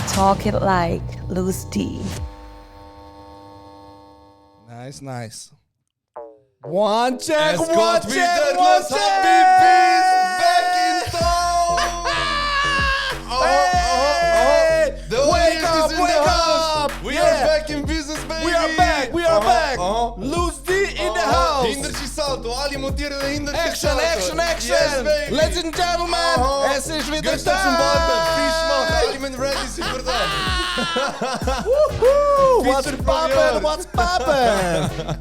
Talk it like Loose D. Nice. One check, Es one geht check, wieder one los, check! Habibis, back in town! Hey! The Wake Wake up, is in wake the house! up! We Yeah. are back in business, baby! We are back! Aha. Loose D in the house! Hindertje salto, alle montieren hindertje Action, salto! action, action! Yes, baby! Ladies and gentlemen, Aha. es ist wieder Gehst du zum Barber, Fisch machen, Zeit! alle müssen ready sind für das! What's poppin', what's poppin'?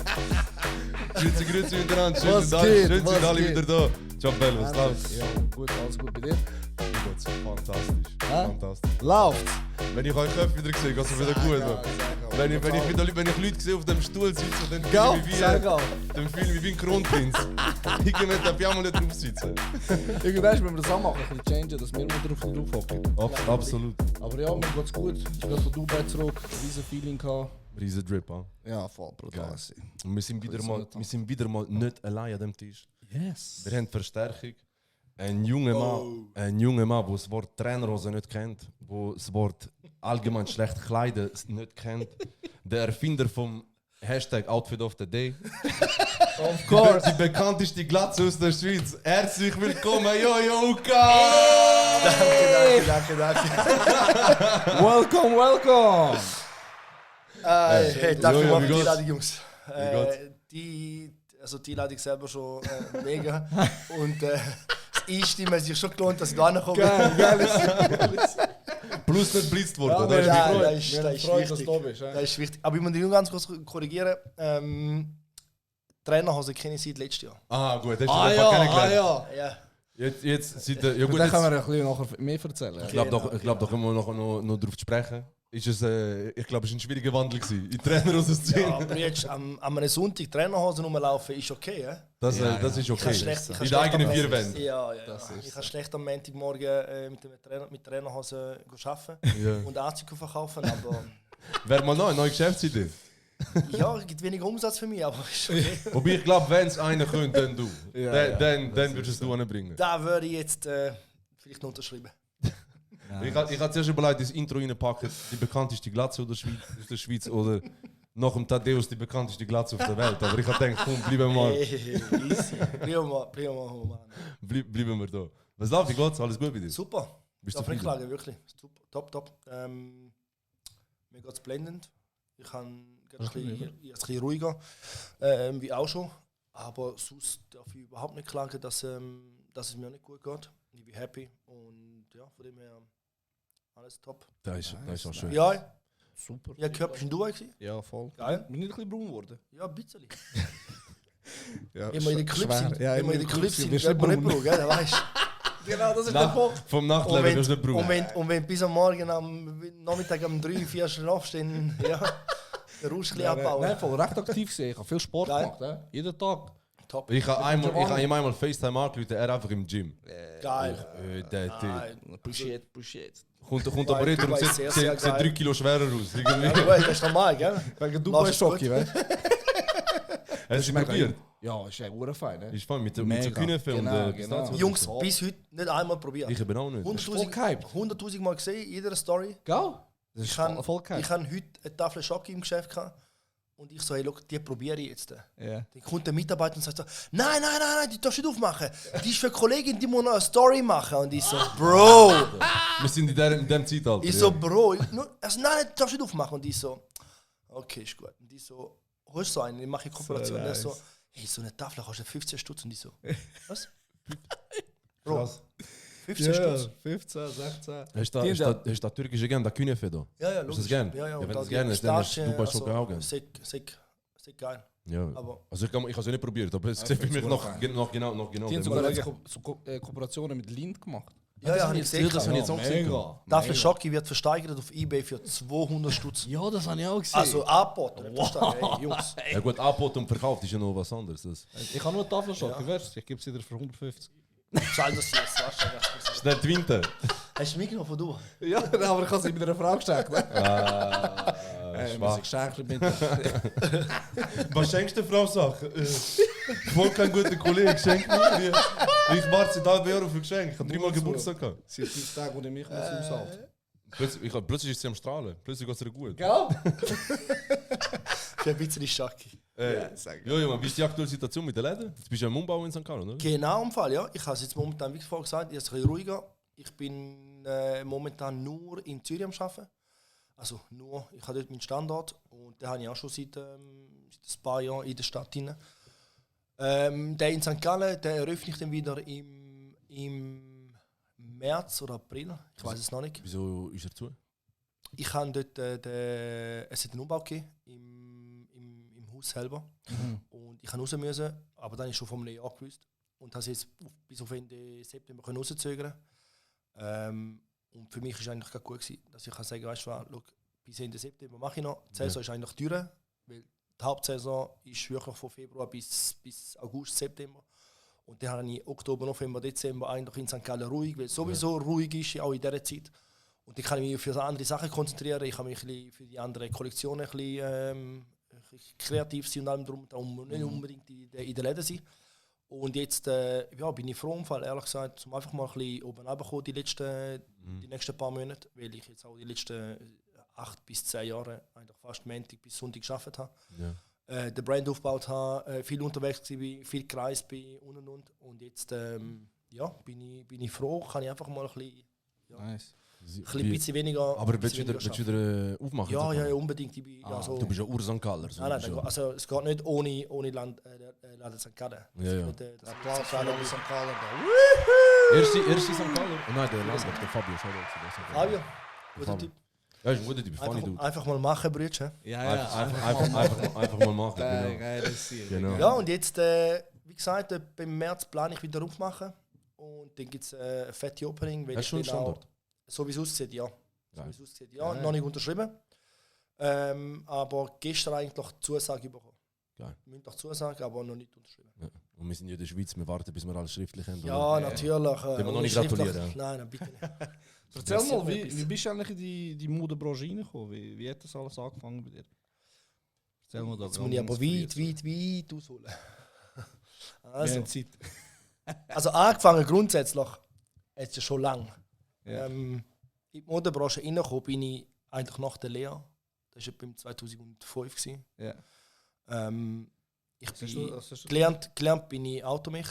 Grüezi miteinander, schön, Was dass geht, schön was sind alle geht? wieder da. Ciao Bello, was läuft? Ja, gut, alles gut bei dir? Mir geht's fantastisch, Hä? fantastisch. Läuft's? Wenn ich euch Köpfe wieder sehe, geht's mir wieder gut. Man. Wenn ich Leute sehe auf dem Stuhl sitzen, dann fühle ich mich wie ein Kronprinz. Irgendwann darf ich auch mal nicht drauf sitzen. Irgendwann müssen wir das auch machen, ein bisschen changen, dass wir mal drauf hocken. Absolut. Aber ja, mir geht's gut. Ich bin gerade von Dubai zurück, riesen Feeling gehabt. Riesen Drip, ah. Ja, voll brutal. Und wir sind wieder mal nicht allein an dem Tisch. Yes. Wir haben Verstärkung. Ein junger Mann, der das Wort Trainerhose nicht kennt, der das Wort allgemein schlecht Kleider nicht kennt. Der Erfinder vom Hashtag Outfit of the Day. Of course. Die bekannteste Glatze aus der Schweiz. Herzlich willkommen, Jojo Uka! Danke. Welcome. Hey, danke Jojo, mal wie für die geht's? Einladung, Jungs. Wie Die Einladung selber schon mega. Und das Einstimmen hat sich schon gelohnt, dass ich da reinkomme. Geil. Plus nicht blitzt worden. Ja, das ist Ja, die Freude. das ist Wir haben wichtig. Freude, dass du da bist. Das ist wichtig. Aber ich muss dich nur ganz kurz korrigieren. Trainerhose kenne ich seit letztem Jahr. Ah, gut, hast du den einfach kennengelernt. Ja. Jetzt seid ihr. Ja, gut, Dann jetzt, können wir ein bisschen nachher mehr erzählen. ich glaube, da können wir noch drauf sprechen. Ich glaube, es war ein schwieriger Wandel gewesen. In Trainerhose zu Ja, ziehen. aber jetzt am einem Sonntag Trainerhose rumlaufen ist okay, ja? Das ist Ich okay. kann schlecht, In den eigenen vier Wänden. Ja. Das ist Ich kann schlecht am Montagmorgen mit Trainerhose arbeiten Ja. und Anzüge verkaufen, aber Wäre mal noch eine neue Geschäftsidee. ja, es gibt weniger Umsatz für mich, aber ist okay. Wobei ich glaube, wenn es einer könnte, dann du. Ja, Dann würdest du anbringen. Da würde ich jetzt vielleicht noch unterschreiben. Ich hatte zuerst überlegt, das Intro reinpacken, die bekannteste Glatze aus der Schweiz oder nach dem Thaddeus die bekannteste Glatze auf der Welt. Aber ich habe gedacht, komm, bleiben wir mal. Easy. Bleiben wir mal. Bleiben wir da. Was läuft? Wie geht's? Alles gut bei dir? Super. Bist du Darf nicht zufrieden? klagen, wirklich. Super. Top. Mir geht es blendend. Ich habe ein bisschen ruhiger, wie auch schon. Aber sonst darf ich überhaupt nicht klagen, dass es mir nicht gut geht. Ich bin happy und ja, von dem her alles top. Das ist auch schön. Ja, Super. ich habe bist du in Dubai gewesen? Ja, voll. Geil. Bin nicht ein bisschen braun geworden? Ja, ein bisschen. Ja, Immer in den Clips sind. Ja, Immer in den Clips sind. Wirst Wird du man nicht nicht braun, gell? Weißt du? Genau, das ist Nach, vom Nachtleben ist nicht braun. Und wenn bis am Morgen, am Nachmittag um 3, 4 schon aufstehen, ja, den Rausch ein bisschen abbauen. Nein, voll recht aktiv gesehen. Ich habe viel Sport Geil. gemacht. Jeden Tag. Top. Ich habe ihm einmal FaceTime angerufen, er einfach im Gym. Geil. Appreciate. Kommt aber nicht darum, Dubai ist sieht sehr 3 Kilo schwerer aus. Irgendwie. Ja, gut, das ist normal, gell? Wegen Dubai ist Schocki, weißt du? Hast du probiert? Ja, ist ja ur fein, ne? Ist voll mit so Mega. Künefe und Genau, Pistazien. Jungs, bis heute nicht einmal probiert. Ich eben auch nicht. 100'000 Mal gesehen, in jeder Story. Gell? Das ist Ich habe voll geil. heute eine Tafel Schocke im Geschäft gehabt. Und ich so, hey, look, die probiere ich jetzt. Ja. Dann kommt der Mitarbeiter und sagt so, nein, die darfst du nicht aufmachen. Die ist für eine Kollegin, die muss noch eine Story machen. Und ich so, Bro. Wir sind in dem Zeitalter. Ich so, Bro. Also, nein, die darfst du nicht aufmachen. Und ich so, okay, ist gut. Und ich so, holst du so einen, ich mache eine Kooperation. Und er so, hey, so eine Tafel kostet 15 Stutz. Und ich so, was? Bro, Krass. 15 Stutz. 15, 16. Hast du da türkische gern, da Künefe da? Ja, Hast du logisch. das gern? Ja, wenn du da das gerne die hast, dann hast Pistazien, du schon auch gern. Sehr geil. Ja. Aber Also ich habe es ja nicht probiert, aber es sieht für mich noch genau. Die haben dem- sogar so Kooperationen mit Lind gemacht. ja, habe ich gesehen. Das habe ich jetzt auch gesehen. Mega. Tafel Schocke wird versteigert auf eBay für 200 Stutz. Ja, das habe ich auch gesehen. Also angeboten. Hey, Jungs. Ja gut, angeboten und verkauft ist ja noch was anderes. Das Ich habe nur eine Tafelschock, ich gebe sie dir für 150. Zahl das jetzt. Weißt du, ist nicht die Winter. hast du mitgenommen von du? Ja, aber ich habe sie mit einer Frau geschenkt. Muss Schwach. ich schenken bitte. Was schenkst du der Frau Sachen? Voll kein guter Kollege, schenk mir. Ich warte seit halb Jahren auf ein Geschenk. Ich habe 3 Mal Geburtstag gehabt. Es sind 5 Tage, wo ich mich aushalten Plötzlich ist sie am Strahlen. Plötzlich geht es ihr gut. Gell? Für ein bisschen Schacki. Sag Ja, Mann, wie ist die aktuelle Situation mit den Läden? Jetzt bist du ja im Umbau in St. Gallen, oder? Genau im Fall, ja. Ich habe es jetzt momentan, wie vorher gesagt, jetzt ein bisschen ruhiger. Ich bin momentan nur in Zürich am Arbeiten. Also nur, ich habe dort meinen Standort und den habe ich auch schon seit ein paar Jahren in der Stadt drin. Der in St. Gallen, der eröffne ich dann wieder im März oder April. Ich weiß es noch nicht. Wieso ist er zu? Ich habe dort es hat einen Umbau gegeben im Haus selber. Und ich musste raus müssen, aber dann ist schon vor einem Jahr gewusst. Und habe es jetzt bis auf Ende September rauszögern. Und für mich war es eigentlich gar gut gewesen, dass ich kann sagen, weißt du was, schau, bis Ende September mache ich noch. Die Saison ist eigentlich durch, weil die Hauptsaison ist wirklich von Februar bis August, September. Und dann habe ich Oktober, November, Dezember eigentlich in St. Gallen ruhig, weil es sowieso ruhig ist, auch in dieser Zeit. Und ich kann mich für andere Sachen konzentrieren, ich kann mich ein bisschen für die anderen Kollektionen ein bisschen, kreativ sein und allem drum, nicht unbedingt in den Läden sein. Und jetzt bin ich froh, ehrlich gesagt, um einfach mal ein bisschen oben runterzukommen die nächsten paar Monate, weil ich jetzt auch die letzten 8 bis 10 Jahre eigentlich fast Montag bis Sonntag gearbeitet habe. Ja. Den Brand aufgebaut habe, viel unterwegs war, viel gereist bin und. Und jetzt bin ich froh, kann ich einfach mal ein bisschen, Nice. ein bisschen weniger. Aber willst du wieder aufmachen? Ja, unbedingt. Ich bin, Du bist ja Ur-St. Galler. So. Nein, also es geht nicht ohne Laden St. Gallen. Ja. Applaus für alle St. Gallen. Erste St. Galler? Oh nein, der Lambert, der Fabio. Fabio, guter Typ. Ja, ist ein guter Typ, funny dude. Einfach mal machen, Brütchen. Einfach mal machen. Genau. Ja, und jetzt, wie gesagt, beim März plane ich wieder aufmachen. Und dann gibt es ein fette Opening. Hast du schon einen Standort? So wie es aussieht, ja. Geil. Noch nicht unterschrieben. Aber gestern eigentlich Zusage bekommen. Geil. Mündlich Zusage, aber noch nicht unterschrieben. Ja. Und wir sind ja in der Schweiz, wir warten, bis wir alles schriftlich haben. Ja, oder? natürlich. Können wir noch nicht gratulieren? Nein, bitte nicht. Erzähl mal, wie bist du eigentlich in die Modebranche reingekommen? Wie hat das alles angefangen bei dir? Erzähl mal da. Jetzt muss ich aber weit ausholen. Also. Zeit. Also angefangen grundsätzlich, jetzt ja schon lange. Ja. In die Modebranche reingekommen bin ich eigentlich nach der Lehre. Das war beim 2005. Ja. Ich bin gelernt bin ich Automech.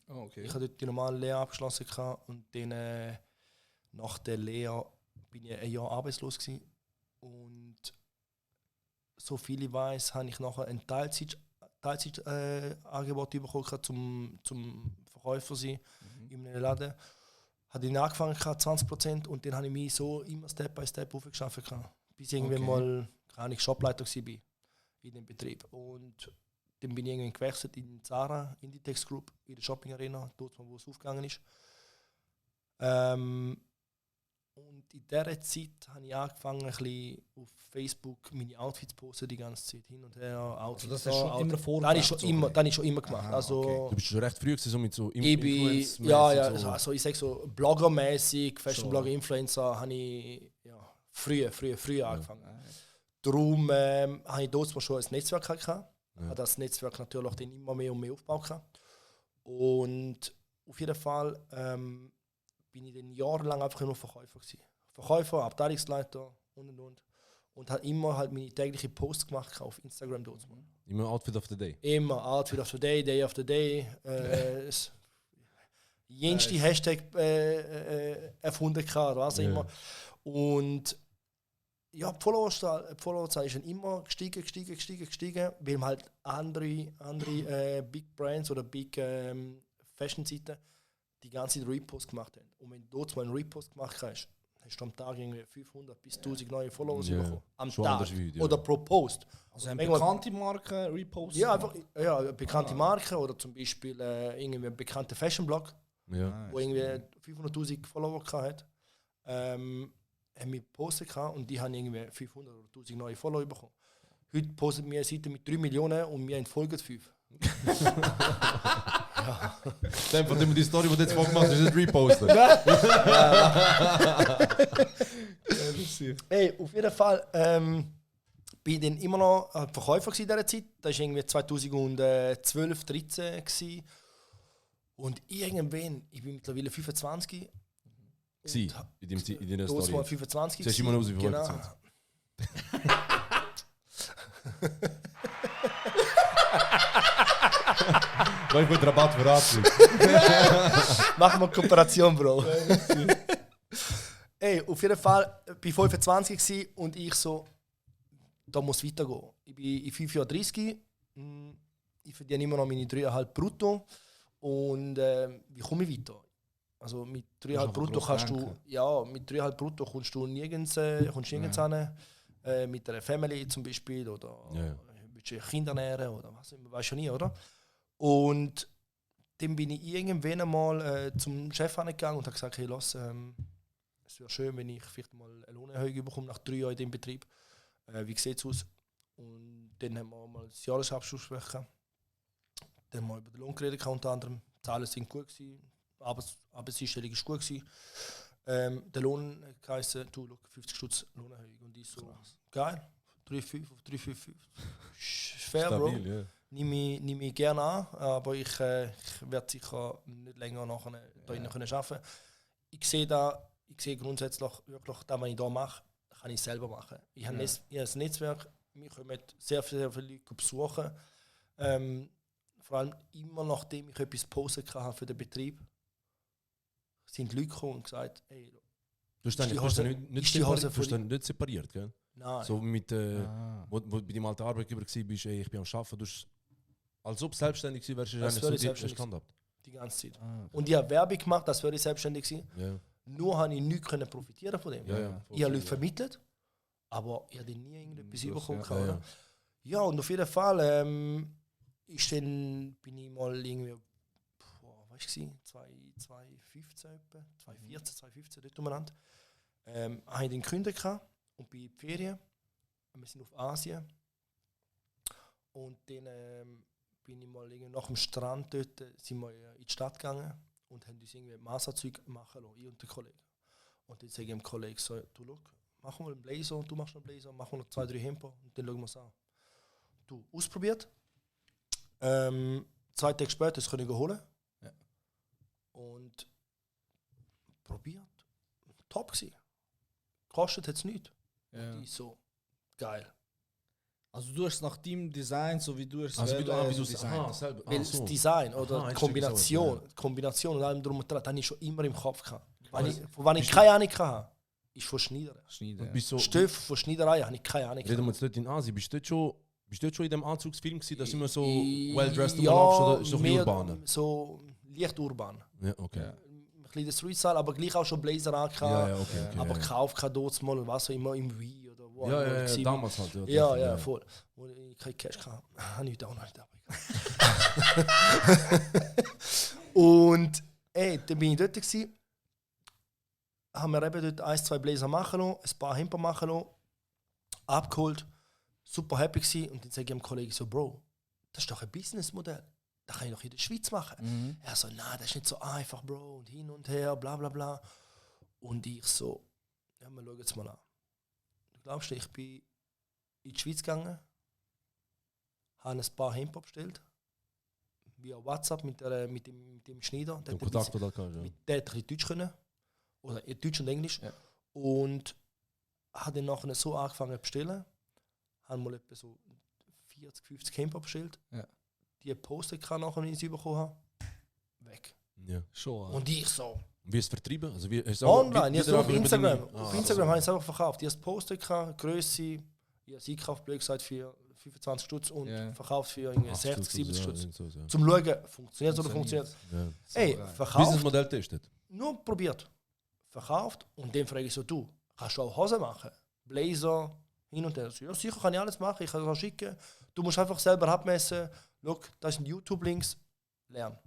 Oh, okay. Ich hatte dort die normale Lehre abgeschlossen und dann nach der Lehre bin ich ein Jahr arbeitslos gewesen. Und so viel ich weiß, habe ich nachher ein Teilzeitangebot bekommen, zum Verkäufer sein in einem Laden. Habe ich angefangen 20% und dann habe ich mich so immer Step by Step aufgeschafft, bis ich irgendwann mal Shopleiter war in dem Betrieb. Und dann bin ich irgendwann gewechselt in Zara, Inditex Group, in der Shopping Arena, dort wo es aufgegangen ist. Und in dieser Zeit habe ich angefangen, ein bisschen auf Facebook meine Outfits zu posten, die ganze Zeit hin und her. Also das hast du schon immer vorgemacht? Das habe ich schon immer gemacht. Aha, also, okay. Du bist schon recht früh so mit so Influencer-mäßig. Ja, also ich sage so Blogger-mäßig, Fashion-Blogger-Influencer habe ich früher angefangen. Darum habe ich dort schon ein Netzwerk gehabt. Habe das Netzwerk natürlich dann immer mehr und mehr aufgebaut. Und auf jeden Fall bin ich dann jahrelang einfach nur Verkäufer gewesen. Verkäufer, Abteilungsleiter und. Und habe immer halt meine tägliche Posts gemacht auf Instagram dort. Immer Outfit of the Day. Immer Outfit of the Day, Day of the Day. Jenste Hashtag erfunden gehabt, was immer. Und ja, die Followerzahl ist dann immer gestiegen, weil man halt andere Big Brands oder Big Fashion-Seiten die ganze Zeit Repost gemacht haben. Und wenn du dort mal einen Repost gemacht hast, hast du am Tag irgendwie 500 bis 1000 neue Follower bekommen. Am schon Tag. Oder pro Post. Also eine bekannte Marke reposten? Ja, einfach eine bekannte Marke oder zum Beispiel irgendwie ein bekannter Fashion-Blog, wo irgendwie 500'000 Follower hatte. Haben wir gepostet und die haben irgendwie 500 oder 1000 neue Follower bekommen. Heute postet mir eine Seite mit 3 Millionen und wir folgen 5. Von dem die Story, die du jetzt vorgemacht hast, ist nicht reposten. Hey, auf jeden Fall bin dann immer noch Verkäufer in dieser Zeit. Das war irgendwie 2012, 2013 gewesen. Und irgendwann, ich bin mittlerweile 25. In deiner Story. Story. 25. Siehst du immer noch aus wie Genau. 25. Weil ich mit Rabatt für Abschluss. Machen wir Kooperation, Bro. Ey, auf jeden Fall bin ich 25 gewesen und ich so, da muss weitergehen. Ich bin in 5 Jahren 30. Ich verdiene immer noch meine 3,5 brutto. Und wie komme ich weiter? Also mit 3,5 brutto kannst du, ja, mit 3,5 brutto kommst du nirgends hin. Mit einer Family zum Beispiel oder willst du Kinder ernähren oder was immer, weißt du nie, oder? Und dann bin ich irgendwann einmal zum Chef angegangen und habe gesagt, hey, lass, es wäre schön, wenn ich vielleicht mal eine Lohnerhöhung bekomme nach 3 Jahren in dem Betrieb. Wie sieht es aus? Und dann haben wir mal das Jahresabschluss gesprochen. Dann haben wir über den Lohn geredet, unter anderem. Die Zahlen sind gut gewesen, Arbeitseinstellung ist gut gewesen. Der Lohn heisst, du, look, 50 Stutz Lohnerhöhung. Und ich so, geil, 3,5 auf 3,55. Fair, Stabil, Bro. ja. Nehme ich gerne an, aber ich werde sicher nicht länger nachher da drinnen arbeiten können. Ich sehe grundsätzlich wirklich, das, was ich hier mache, kann ich selber machen. Ich habe ein Netzwerk, wir kommen sehr viele Leute besuchen. Vor allem immer nachdem ich etwas posten kann für den Betrieb, sind Leute gekommen und gesagt, hey, Du hast dann nicht separiert, gell? Nein. So mit, wo du bei deinem alten Arbeitgeber warst, ich bin am Arbeiten, du hast, als ob du selbstständig gewesen wärst, Das eigentlich so selbstständig Stand-up. Die ganze Zeit. Okay. Und ich habe Werbung gemacht, das würde ich selbstständig sein. Ja. Nur habe ich nichts profitieren von dem. Ja. Ich habe Leute vermittelt, aber ich habe nie irgendetwas bekommen. Ja. Ja, und auf jeden Fall bin ich mal irgendwie, was war es, 2015 etwa, 2014, 2015, dort umeinander. Habe ich den gekündigt und bin in die Ferien. Wir sind auf Asien. Und dann bin ich mal nach dem Strand dort, sind wir in die Stadt gegangen und haben uns irgendwie Massenzeug machen lassen, ich und der Kollege. Und dann sage ich dem Kollegen so, du schau, machen wir einen Blazer, du machst einen Blazer, machen wir noch 2, 3 Hemper und dann schauen wir es an. Du, ausprobiert. 2 Tage später das können wir holen. Ja. Und probiert. Top gewesen. Kostet jetzt nichts. Ja. Und ich so, geil. Also du hast nach deinem Design, so wie du es Also wie du designt. selber. Weil das Design oder Aha, die ist Kombination, so, die Kombination und allem drum und dran, das habe ich schon immer im Kopf gehabt. Was? Von wann ich keine Ahnung hatte, ist von Schneidern. Schneiden. Bist so, Stoff von Schneiderei habe ich keine Ahnung. reden wir jetzt nicht in Asien, bist du dort schon in dem Anzugsfilm gewesen, dass immer so I- well-dressed ja, oder ist doch ein mehr urbaner? so leicht urban. Ja, okay. Ja. Ein bisschen das Street-Style, aber gleich auch schon Blazer angehabt. Ja, okay. Aber gekauft kann dort mal und was auch immer im Wii oder wo. Ja, auch immer ja, gewesen. damals halt. Ja, voll. Wo ich kein Cash hatte, habe ich da auch noch nicht dabei. Und dann bin ich dort gewesen, haben wir eben dort 1, 2 Blazer machen lassen, ein paar Hemper machen lassen, abgeholt, super happy gewesen. Und dann sage ich dem Kollegen so, Bro, das ist doch ein Businessmodell. Das kann ich doch in der Schweiz machen. Er so, nein, das ist nicht so einfach, Bro, und hin und her, bla bla bla. Und ich so, ja, wir schauen jetzt mal an. Du glaubst, ich bin in die Schweiz gegangen, habe ein paar Hemper bestellt, via WhatsApp mit dem Schneider. Den Kontakt oder ja. Der hat ein bisschen Deutsch können, oder Deutsch und Englisch. Ja. Und habe dann nachher so angefangen zu bestellen. Habe mal etwa so 40, 50 Camper bestellt. Ja. Die Poster kann nachher, wenn ich sie bekommen habe, weg. Ja. Schon. Und ich so, Wie ist es vertrieben? Also wie, hast du online, wieder jetzt auf einfach über Instagram. deine- Auf Ah, Instagram also. habe ich es einfach verkauft. Ich habe das Poster gehabt, Grösse, ich habe sie gekauft, blöd gesagt, für 25 Stutz und Ja. verkauft für irgendwie 80 60, 70 Stutz, Stutz. ja, so. Zum Schauen, funktioniert es oder funktioniert. Ja. Ey, geil. verkauft, Businessmodell testet. nur probiert. Verkauft und dann frage ich so, du, kannst du auch Hosen machen? Blazer, hin und her. So, ja, sicher kann ich alles machen, ich kann es auch schicken. Du musst einfach selber abmessen. Schau, das sind YouTube-Links, lernen.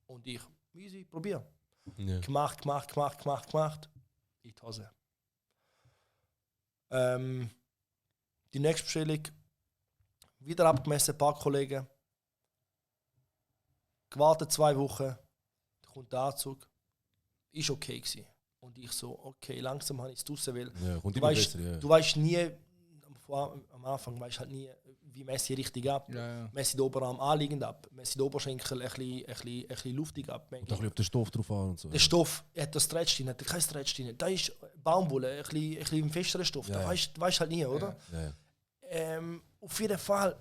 Und ich, easy, probier. Ja. Gemacht. In die Hose. Die nächste Bestellung, wieder abgemessen, ein paar Kollegen. Gewartet 2 Wochen, da kommt der Anzug. Ist okay gewesen. Und ich so, okay, langsam habe ich es draussen, weil Ja, kommt du immer weißt, besser. Ja. du weißt nie, am Anfang weißt halt nie, wie messe ich richtig ab. Ja. Messe den Oberarm anliegend ab, messe den Oberschenkel ein bisschen luftig ab. Und ein bisschen auf den Stoff drauf an und so. Der Stoff, hat der Stretch drin, hat er kein Stretch drin. Da ist Baumwolle, ein bisschen festerer Stoff. Ja, Da weißt halt nie, oder? Ja. Auf jeden Fall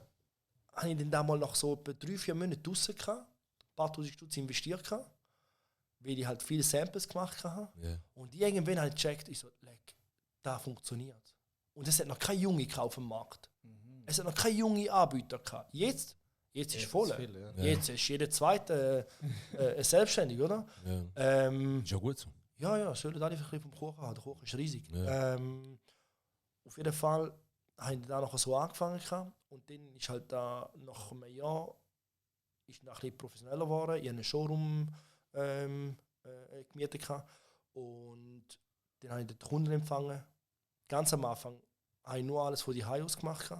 habe ich dann damals noch so etwa 3-4 Monate draussen gehabt, ein paar tausend Stutz investiert gehabt, weil ich halt viele Samples gemacht habe. Ja. Und irgendwann habe ich gecheckt, ich so, leck, da funktioniert. Und es hat noch keine Junge auf dem Markt. Es hat noch keine junge Anbieter gehabt. Jetzt ist voll. Ja. Jetzt ist jeder Zweite selbstständig, oder? Ja. Ist ja gut so. Ja, sollen alle ein bisschen vom Kuchen haben. Der Kuchen ist riesig. Ja. Auf jeden Fall habe ich da noch so angefangen. Und dann ist halt da nach einem Jahr ist noch ein bisschen professioneller geworden. Ich habe einen Showroom gemietet. Und dann habe ich den Kunden empfangen. Ganz am Anfang habe ich nur alles von die Hause aus gemacht.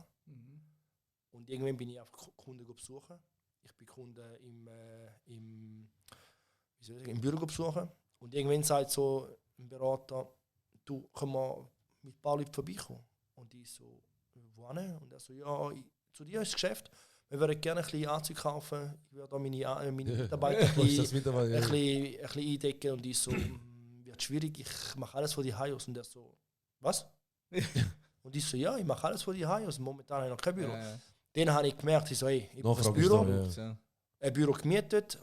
Und irgendwann bin ich auf Kunden besuchen. Ich bin Kunden im Büro besuchen. Und irgendwann sagt so ein Berater, du, können wir mit ein paar Leuten vorbeikommen? Und ich so, wohin? Und er so, ja, zu dir ist das Geschäft. Wir würden gerne ein bisschen Anzug kaufen. Ich würde meine Mitarbeiter ein bisschen eindecken. Und ich so, wird schwierig, ich mache alles von die aus. Und er so, was? Und ich so, ja, ich mache alles von die aus. Momentan habe ich noch kein Büro. Ja. Dann habe ich gemerkt, ich so, hey, ich brauche ein Nachfrage ist Büro. da, Ja. Ein Büro gemietet,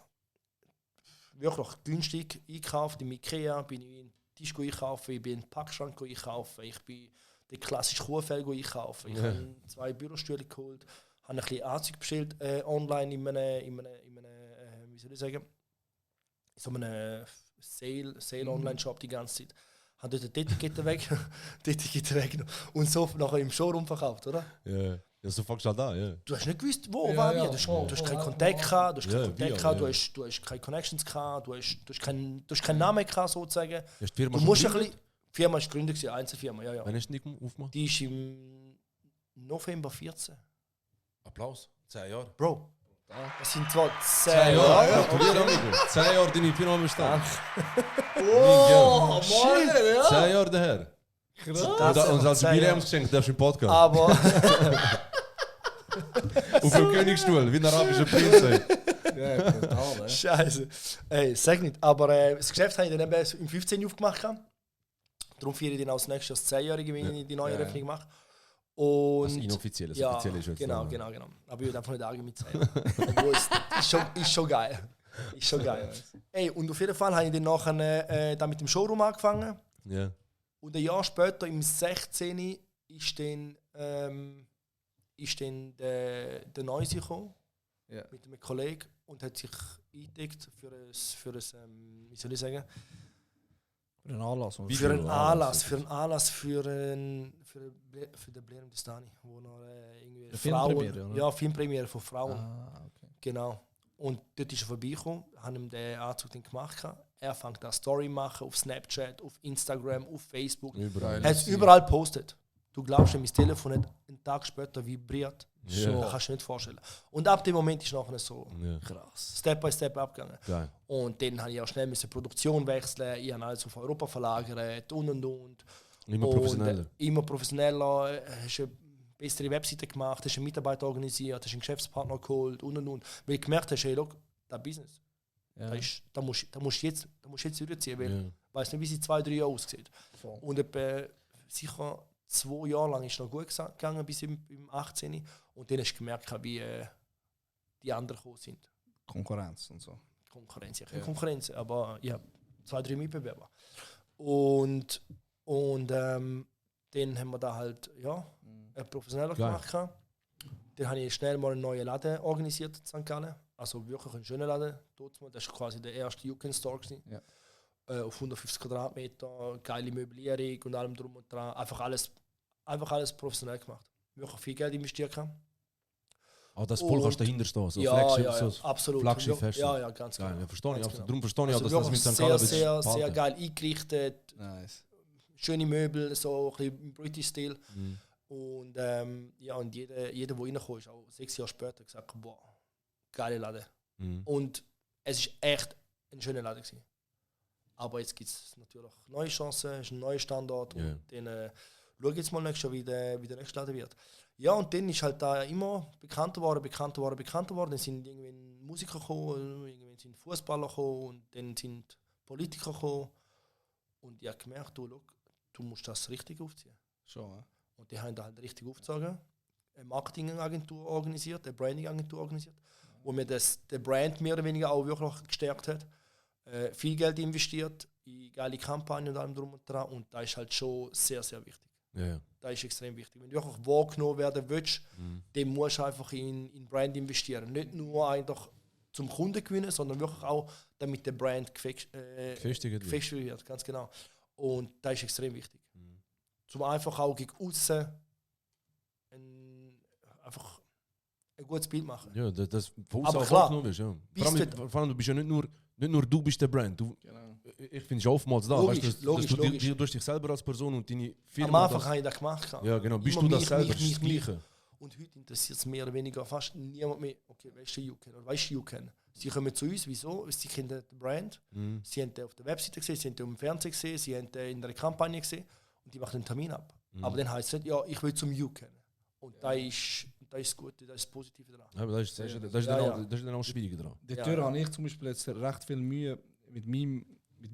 wirklich günstig eingekauft. Im Ikea bin ich einen Tisch einkaufen, ich bin einen Packschrank einkaufen, ich bin den klassischen Kuhfell einkaufen. Ich habe 2 Bürostühle geholt, habe ein bisschen Anzug bestellt online in einem wie soll ich sagen, in so einem Sale-Online-Shop die ganze Zeit. Habe dort die Etikette weggenommen und so nachher im Showroom verkauft, oder? Ja. Ja, so fängst du halt an, ja. Du hast nicht gewusst, wo Ja, war ja, wie. Du hast voll, keinen voll, Kontakt gehabt, du hast keinen Ja, Kontakt wie, gehabt, ja. du hast keine Connections gehabt, du hast keinen Namen gehabt, sozusagen. Hast die Firma Du schon musst ein gegründet? bisschen. Die Firma ist gegründet, eine Einzelfirma, ja. Wann hast du die aufgemacht? Die ist im November 14. Applaus. 10 Jahre. Bro, das sind zwar 10 10 Jahre. Jahre. Gratuliere, amigo. 10 Jahre deine Firma bestand. Oh, Shit. Mann, ja. 10 Jahre daher. Das Und als 10 Jubiläumsgeschenk darfst du im Podcast. Aber Auf dem Königsstuhl, wie ein arabischer Prinz. ey. Ja, brutal, ey. Scheiße. Ey, sag nicht. Aber das Geschäft habe ich dann eben im 15. aufgemacht. Darum feiere ich dann als nächstes das 10-Jährige, wenn ich die neue Ja. Eröffnung mache. Und Das inoffizielle, das ja, offizielle ist jetzt genau. da. Aber ich würde einfach nicht arg mitzählen. Obwohl es ist schon geil. Ist schon geil. Ey, und auf jeden Fall habe ich dann nachher da mit dem Showroom angefangen. Ja. Und ein Jahr später, im 16. ist dann der Noisy gekommen, Ja. mit einem Kollegen, und hat sich eingedeckt für ein wie soll ich sagen, Für einen Anlass. Wie für einen viel Anlass, für den Blair im Destani, wo noch irgendwie Eine Filmpremiere, oder? ja, Filmpremiere von Frauen, Ah, okay. genau. Und dort ist er vorbeigekommen, haben ihm den Anzug dann gemacht. Er fängt da Story machen auf Snapchat, auf Instagram, auf Facebook. Überall. Er hat es überall gepostet. Du glaubst, mein Telefon hat einen Tag später vibriert. Ja. Das kannst du dir nicht vorstellen. Und ab dem Moment ist nachher so Ja. Krass. Step by Step abgegangen. Geil. Und dann habe ich auch schnell Produktion wechseln, ich habe alles auf Europa verlagert und. Immer Und, professioneller. immer professioneller, hast eine bessere Webseite gemacht, hast einen Mitarbeiter organisiert, hast einen Geschäftspartner geholt und. Weil ich gemerkt habe, hey, look, das Business, Ja. da musst du jetzt durchziehen, weil Ja. ich weiß nicht, wie sie 2-3 Jahre aussieht. Voll. Und etwa sicher 2 Jahre lang ist es noch gut gegangen, bis im 18. Und dann hast du gemerkt, wie die anderen gekommen sind. Konkurrenz und so. Konkurrenz, ja, keine Konkurrenz, aber ja, 2-3 Mitbewerber. Und dann haben wir da halt professioneller Geil. gemacht. Dann habe ich schnell mal einen neuen Laden organisiert in St. Gallen. Also wirklich einen schönen Laden. Das war quasi der erste You-Can Store. Ja. Auf 150 Quadratmeter, geile Möblierung und allem drum und dran. Einfach alles professionell gemacht. Wirklich viel Geld investiert. Aber das voll kannst du Und- dahinter stehen. So Ja, Flagship, ja, so absolut. Flagship hast du. Ja, ganz genau. Geil, ja, verstehe ich. Ganz Absolut. genau. Darum verstehe ich auch, Also dass das mit wirklich St. Gallen sehr, willst sehr behalten. geil eingerichtet, Nice. schöne Möbel, so ein bisschen im British-Stil. Mhm. Und und jeder, der reingekommen ist, auch 6 Jahre später, gesagt, boah, geile Laden. Mhm. Und es ist echt ein schöner Laden gewesen. Aber jetzt gibt es natürlich neue Chancen, es ist ein neuer Standort. Ja. Und dann schau jetzt mal nächstes Jahr, wie der nächste Laden wird. Ja, und dann ist halt da immer bekannter geworden. Dann sind irgendwann Musiker gekommen, irgendwann sind Fußballer gekommen und dann sind Politiker gekommen. Und ich habe gemerkt, du musst das richtig aufziehen. Schon, ja. Und die haben da halt richtig aufgezogen. Eine Marketingagentur organisiert, eine Brandingagentur organisiert, wo mir der Brand mehr oder weniger auch wirklich gestärkt hat. Viel Geld investiert in geile Kampagnen und allem drum und dran. Und das ist halt schon sehr, sehr wichtig. Ja. Das ist extrem wichtig. Wenn du wirklich wahrgenommen werden willst, dann musst du einfach in Brand investieren. Nicht nur einfach zum Kunden gewinnen, sondern wirklich auch, damit der Brand gefestigt wird. Ganz genau. Und das ist extrem wichtig. Zum einfach auch gegen außen einfach ein gutes Bild machen. Ja, das von Aber außen klar, wahrgenommen wirst, ja. Vor allem, du bist ja nicht nur du bist der Brand. Du, ich finde es oftmals da. Logisch, weißt, logisch. Du hast dich selber als Person und deine Firma. Am Anfang habe ich das gemacht. Ja, genau. Bist Immer du das mich, selber? mich, Das ist das mich. Gleiche. Und heute interessiert es mehr oder weniger fast niemand mehr. Okay, weißt du YouCan oder weißt du YouCan? Sie kommen zu uns, wieso? Sie kennen den Brand. Sie haben den auf der Webseite gesehen, sie haben den im Fernsehen gesehen, sie haben den in der Kampagne gesehen und die machen einen Termin ab. Aber dann heißt es nicht, ja, ich will zum YouCan. Und da ist das Gute, das ist das Positive daran. Ja, aber das ist dann auch schwieriger dran. Dort habe ich zum Beispiel jetzt recht viel Mühe mit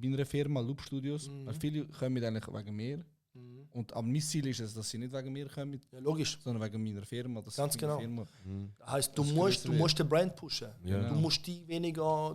meiner Firma Loop Studios. Weil viele kommen eigentlich wegen mir. Aber mein Ziel ist es, dass sie nicht wegen mir kommen, Ja, logisch. sondern wegen meiner Firma. Das Ganz ist meine genau. Firma. Das heisst, du Das musst den Brand pushen. Ja. Du musst die weniger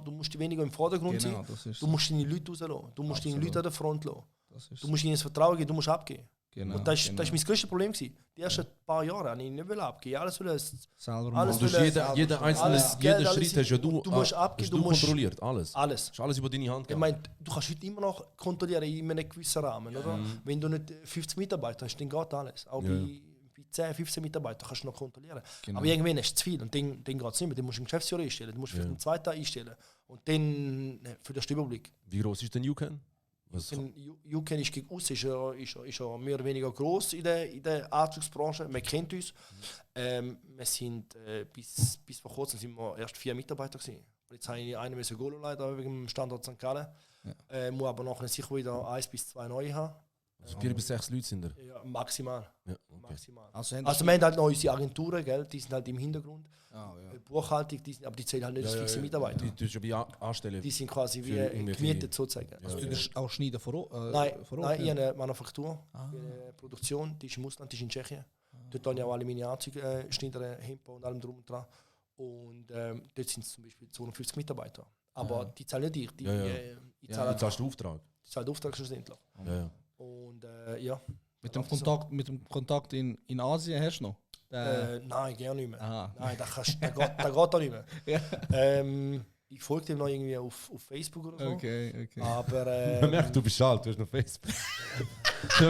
im Vordergrund Genau, sein. das ist Du musst deine Leute rauslassen. Du musst deine Absolut. Leute an der Front lassen. das ist Du musst ihnen das Vertrauen geben, du musst abgeben. genau, Und das genau. war mein grösstes Problem. Die ersten paar Jahre habe ich nicht abgeben. Alles will selber alles machen. Du hast jeder einzelne Geld, alles Schritt hast ja du, du musst abgeben, hast du du musst- kontrolliert, alles. alles. Ist alles über deine Hand Ich gegangen. meine, du kannst heute immer noch kontrollieren in einem gewissen Rahmen. Oder? Wenn du nicht 50 Mitarbeiter hast, dann geht alles. Auch bei 10, 15 Mitarbeitern kannst du noch kontrollieren. Genau. Aber irgendwann ist es zu viel und dann geht es nicht mehr. Dann musst du einen Geschäftsführer einstellen, dann musst du vielleicht einen zweiten einstellen. Und dann für den Überblick. Wie groß ist denn YouCan? Was? YouCan ist gegen uns ist er mehr oder weniger gross in der Anzugsbranche. Man kennt uns. Wir sind bis vor kurzem sind wir erst 4 Mitarbeiter gewesen. Jetzt habe ich einen müssen gehen leider wegen dem Standort St. Gallen. Muss aber nachher sicher wieder 1 bis 2 neue haben. Also 4 bis 6 Leute sind da. Ja, maximal. Ja, okay. Maximal. Also, Also wir haben halt noch unsere Agenturen, gell? Die sind halt im Hintergrund. ja. Buchhaltung, aber die zählen halt nicht als fixe Mitarbeiter. Die tust du ja anstellen. Die sind quasi wie Für irgendwelche- gemietet sozusagen. Also, du tust auch schneiden vor Ort? Nein, vor Ort, nein, ich ja. habe eine Manufaktur, eine Produktion, die ist im Ausland, die ist in Tschechien. Dort habe ich auch alle meine Anzüge schneidern, Hemper und allem drum und dran. Und dort sind es zum Beispiel 250 Mitarbeiter. Aber die zahlen nicht ich. Ich Du zahle zahlst den Auftrag. Auftrag schlussendlich. Ja. Und ja. Mit dem Kontakt in Asien hast du noch? Nein, gerne nicht mehr. Aha. Nein, das geht auch nicht mehr. Ich folge dem noch irgendwie auf Facebook oder so. Okay. Aber Man merkt, du bist alt, du hast noch Facebook.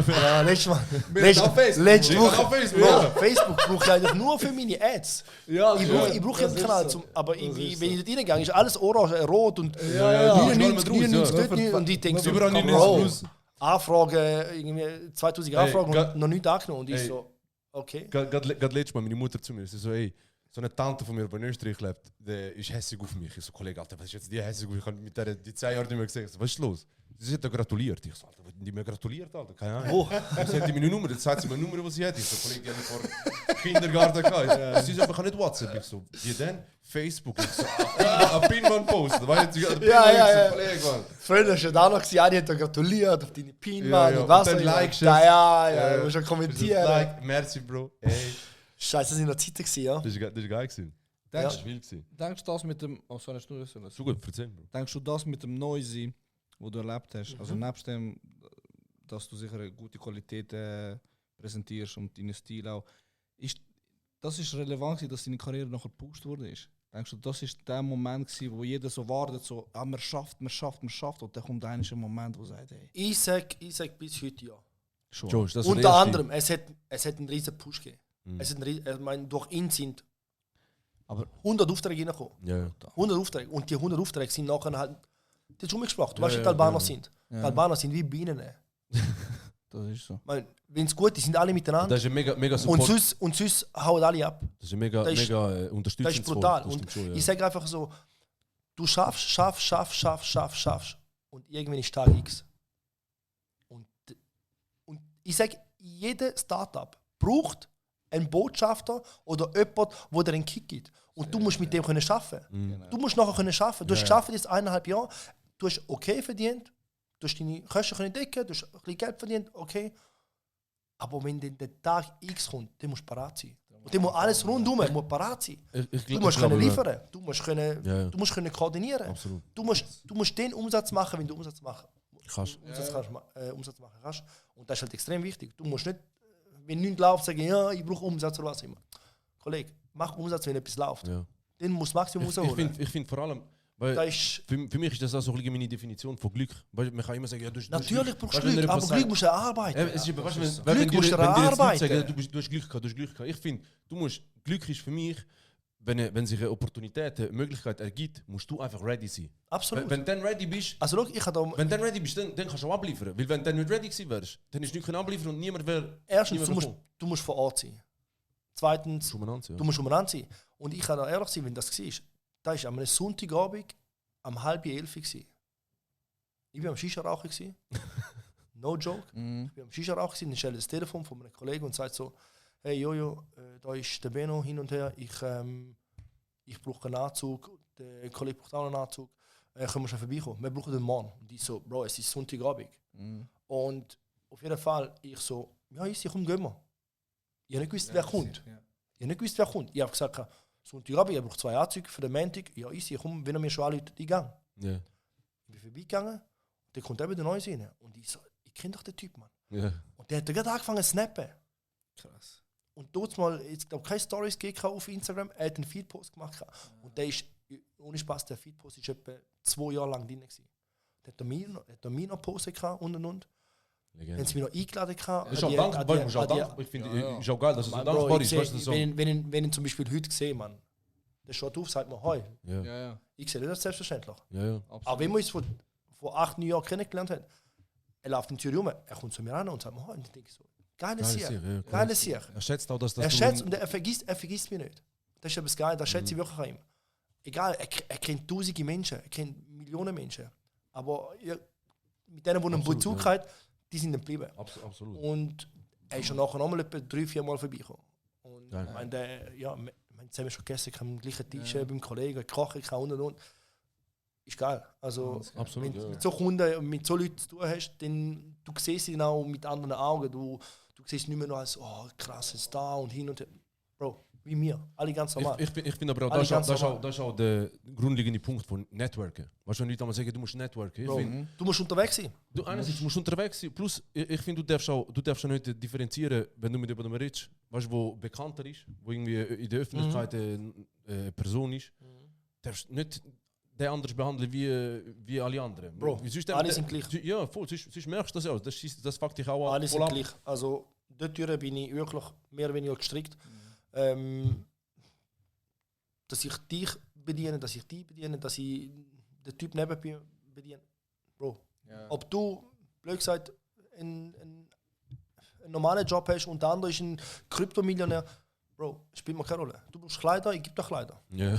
ja, letztes Mal. auf Facebook. Letzte Wir Woche. sind auf Facebook. Ja, Facebook brauche ich eigentlich nur für meine Ads. Ja, Ich brauche einen Kanal, aber irgendwie, wenn ich dort reingehe, ist alles orange, rot und ja, 99, du bist 99 draus, dort nicht. Und ich denke so, Überall Bro, 99 plus. Anfragen, irgendwie 2000 Ey, Anfragen ga- und noch nichts angenommen. Und ich Ey. so, okay. Gerade letztes Mal meine Mutter zu mir, sie so, ey, so eine Tante von mir, die in Österreich lebt, die ist hässig auf mich. Ich so, Kollege, Alter, was ist jetzt die hässig auf mich? Ich habe mit der die 10 Jahre nicht mehr gesehen. Ich so, was ist los? Sie hat ja gratuliert. Ich so, Alter, was hat die mir gratuliert, Alter? Keine Ahnung. Sie hat meine Nummer, jetzt sagt sie mir eine Nummer, die sie hat. Ich so, Kollege, die habe ich vor Kindergarten gehabt. Sie so, aber ich habe nicht WhatsApp. Ich so, wie denn? Facebook. Ich so, ein Pinwand posten. Weil sie Ja. Kollege, Mann. Früher hast du da noch gesehen, die hat dir gratuliert auf deine Pin, Ja, Mann, ja. und was Und dann auch immer. likest du Ja, es. du musst ja kommentieren. Like, merci, Bro. Ey, Scheiße, das sind noch Zeiten gewesen, ja. das ist geil gewesen. Ja. Das war wild gewesen. Denkst du das mit dem... Oh, sorry, hast du das? So gut, erzähl, Bro. Denkst du das mit dem Noisy, wo du erlebt hast, also nebst dem, dass du sicher eine gute Qualität präsentierst und deinen Stil auch, das ist relevant gewesen, dass deine Karriere nachher gepusht wurde? Denkst du, das ist der Moment gewesen, wo jeder so wartet, so, man schafft, und dann kommt ein Moment, wo sagt, hey, Ich sag bis heute ja. schon. Josh, das ist Unter der erste. anderem, es hat einen riesen Push gegeben. Es hat ich meine, durch ihn sind Aber 100 Aufträge reingekommen. Ja. 100 Aufträge. Und die 100 Aufträge sind nachher halt. Das ist umgesprochen. Du weißt, wie ja, die Albaner ja. sind. Ja. Die Albaner sind wie Bienen. das ist so. Wenn es gut ist, sind alle miteinander. Das ist ein mega Und Support. sonst hauen alle ab. Das ist ein mega das ist- unterstützend. Das ist brutal. Das Und stimmt schon, ja. ich sage einfach so: Du schaffst. Und irgendwann ist Tag X. Und ich sage, jeder Startup braucht einen Botschafter oder jemand, der dir einen Kick gibt. Und du musst mit dem können arbeiten. Du musst nachher können arbeiten. Du hast geschafft jetzt 1,5 Jahre, du hast okay verdient, du hast deine Kosten können decken, du hast ein bisschen Geld verdient, okay. Aber wenn dann der Tag X kommt, dann musst du parat sein. Und dann muss alles rundum muss parat sein. Du musst können liefern, du musst können, du musst können koordinieren. Absolut. Du musst den Umsatz machen, wenn du Umsatz machen Kannst. Umsatz machen kannst. Und das ist halt extrem wichtig. Du musst nicht, wenn nichts läuft, sagen, ja, ich brauche Umsatz oder was immer. Kollege, mach Umsatz, wenn etwas läuft. Ja. Den muss Maximum rausholen. Ich find vor allem, weil Da ist, für mich ist das auch so ein bisschen meine Definition von Glück. Weil man kann immer sagen, ja, du hast natürlich brauchst du Weißt, wenn Glück, dir aber etwas Glück sagt- musst du erarbeiten. Es ist eben, weißt, wenn, Glück wenn dir- musst du wenn dir jetzt Leute erarbeiten. sagen, du hast Glück gehabt, du hast Glück gehabt, ich finde, Glück ist für mich, wenn sich eine Opportunität, eine Möglichkeit ergibt, musst du einfach ready sein. Absolut. Wenn du dann ready bist, Also schau, ich habe da wenn du dann ready bist, dann kannst du auch abliefern. Weil wenn du dann nicht ready gewesen wärst, dann ist nichts abliefern und niemand wäre. erstens, du musst vor Ort sein. Zweitens, Ja. du musst umeinander sein. Und ich kann da ehrlich sein, wenn das war, da war am Sonntagabend um 10:30 Uhr. Ich war am Shisha-Rauchen. No joke. Ich war am Shisha-Rauchen, dann stellt das Telefon von einem Kollegen und sagt so, hey Jojo, da ist der Benno hin und her, ich brauche einen Anzug, der Kollege braucht auch einen Anzug, können wir schon vorbeikommen? Wir brauchen den Mann. Und ich so, Bro, es ist Sonntagabend. Und auf jeden Fall, ich so, ja, komm, gehen wir. Ich habe nicht gewusst, wer kommt. Ich habe gesagt, Sonntagabend, ich brauche 2 Anzüge für den Montag. Ja, komm, wenn er mir schon anruft, ich gehe. Ja. Ich bin vorbeigegangen, dann kommt eben der Neues rein. Und ich so, ich kenne doch den Typ, Mann. Ja. Und der hat gerade angefangen zu snappen. Krass. Und dort mal, ich glaube, keine Stories gegeben auf Instagram, er hat einen Feedpost gemacht. Und der ist, ohne Spaß, der Feedpost ist etwa 2 Jahre lang drin gewesen. Der hat mir noch gepostet und. Haben sie mich noch eingeladen. Ist auch dankbar, ich finde, ist auch geil, dass es so dankbar ist. Weißt du, so. Wenn ich zum Beispiel heute sehe, man, der schaut auf, sagt mir, hoi. Ja. Ja. Ich sehe das selbstverständlich. Ja. Absolut. Aber wenn wir uns vor 8, 9 Jahren kennengelernt haben, er läuft in Zürich rum, er kommt zu mir an und sagt mir, hoi, und ich denke so, geiles Sieg, geiles Sieg. Er schätzt auch, dass das Er schätzt und er vergisst mich nicht. Das ist etwas geil, das schätze ich wirklich an ihm. Egal, er kennt tausende Menschen, er kennt Millionen Menschen. Aber mit denen, die einen Bezug haben, die sind dann geblieben. Absolut. Und er ist schon nachher nochmal etwa 3-4 Mal vorbeigekommen. Und Geil. ich meine, wir haben zusammen schon gegessen, am gleichen Tisch beim Kollegen, gekocht und. Ist geil. Also, Absolut, wenn du ja. mit so Kunden, mit so Leuten zu tun hast, dann du siehst sie auch mit anderen Augen. Du siehst nicht mehr nur als, oh krass, ist da und hin und her. Bro, wie mir. Alle ganz normal. Ich finde aber auch, Alle das ganz ist normal. auch der grundlegende Punkt von Networken. Weißt du, wenn Leute einmal sagen, du musst networken. Ich Bro, finde, du musst unterwegs sein. du einerseits musst unterwegs sein, plus ich finde, du darfst auch nicht differenzieren, wenn du mit jemandem redest, weißt du, wo bekannter ist, wo irgendwie in der Öffentlichkeit eine Person ist, darfst nicht den anders behandeln wie alle anderen. Bro, Wie sonst alle sind gleich. Ja, voll, sonst merkst du das ja. Das fuckt dich auch Alle voll sind ab. gleich. Also, dort bin ich wirklich mehr oder weniger gestrickt. Dass ich dich bediene, dass ich dich bediene, dass ich den Typ neben mir bediene. Bro, Ja. ob du, blöd gesagt, einen normalen Job hast und der andere ist ein Kryptomillionär, Bro, spielt mir keine Rolle. Du brauchst Kleider, ich gebe dir Kleider. Ja.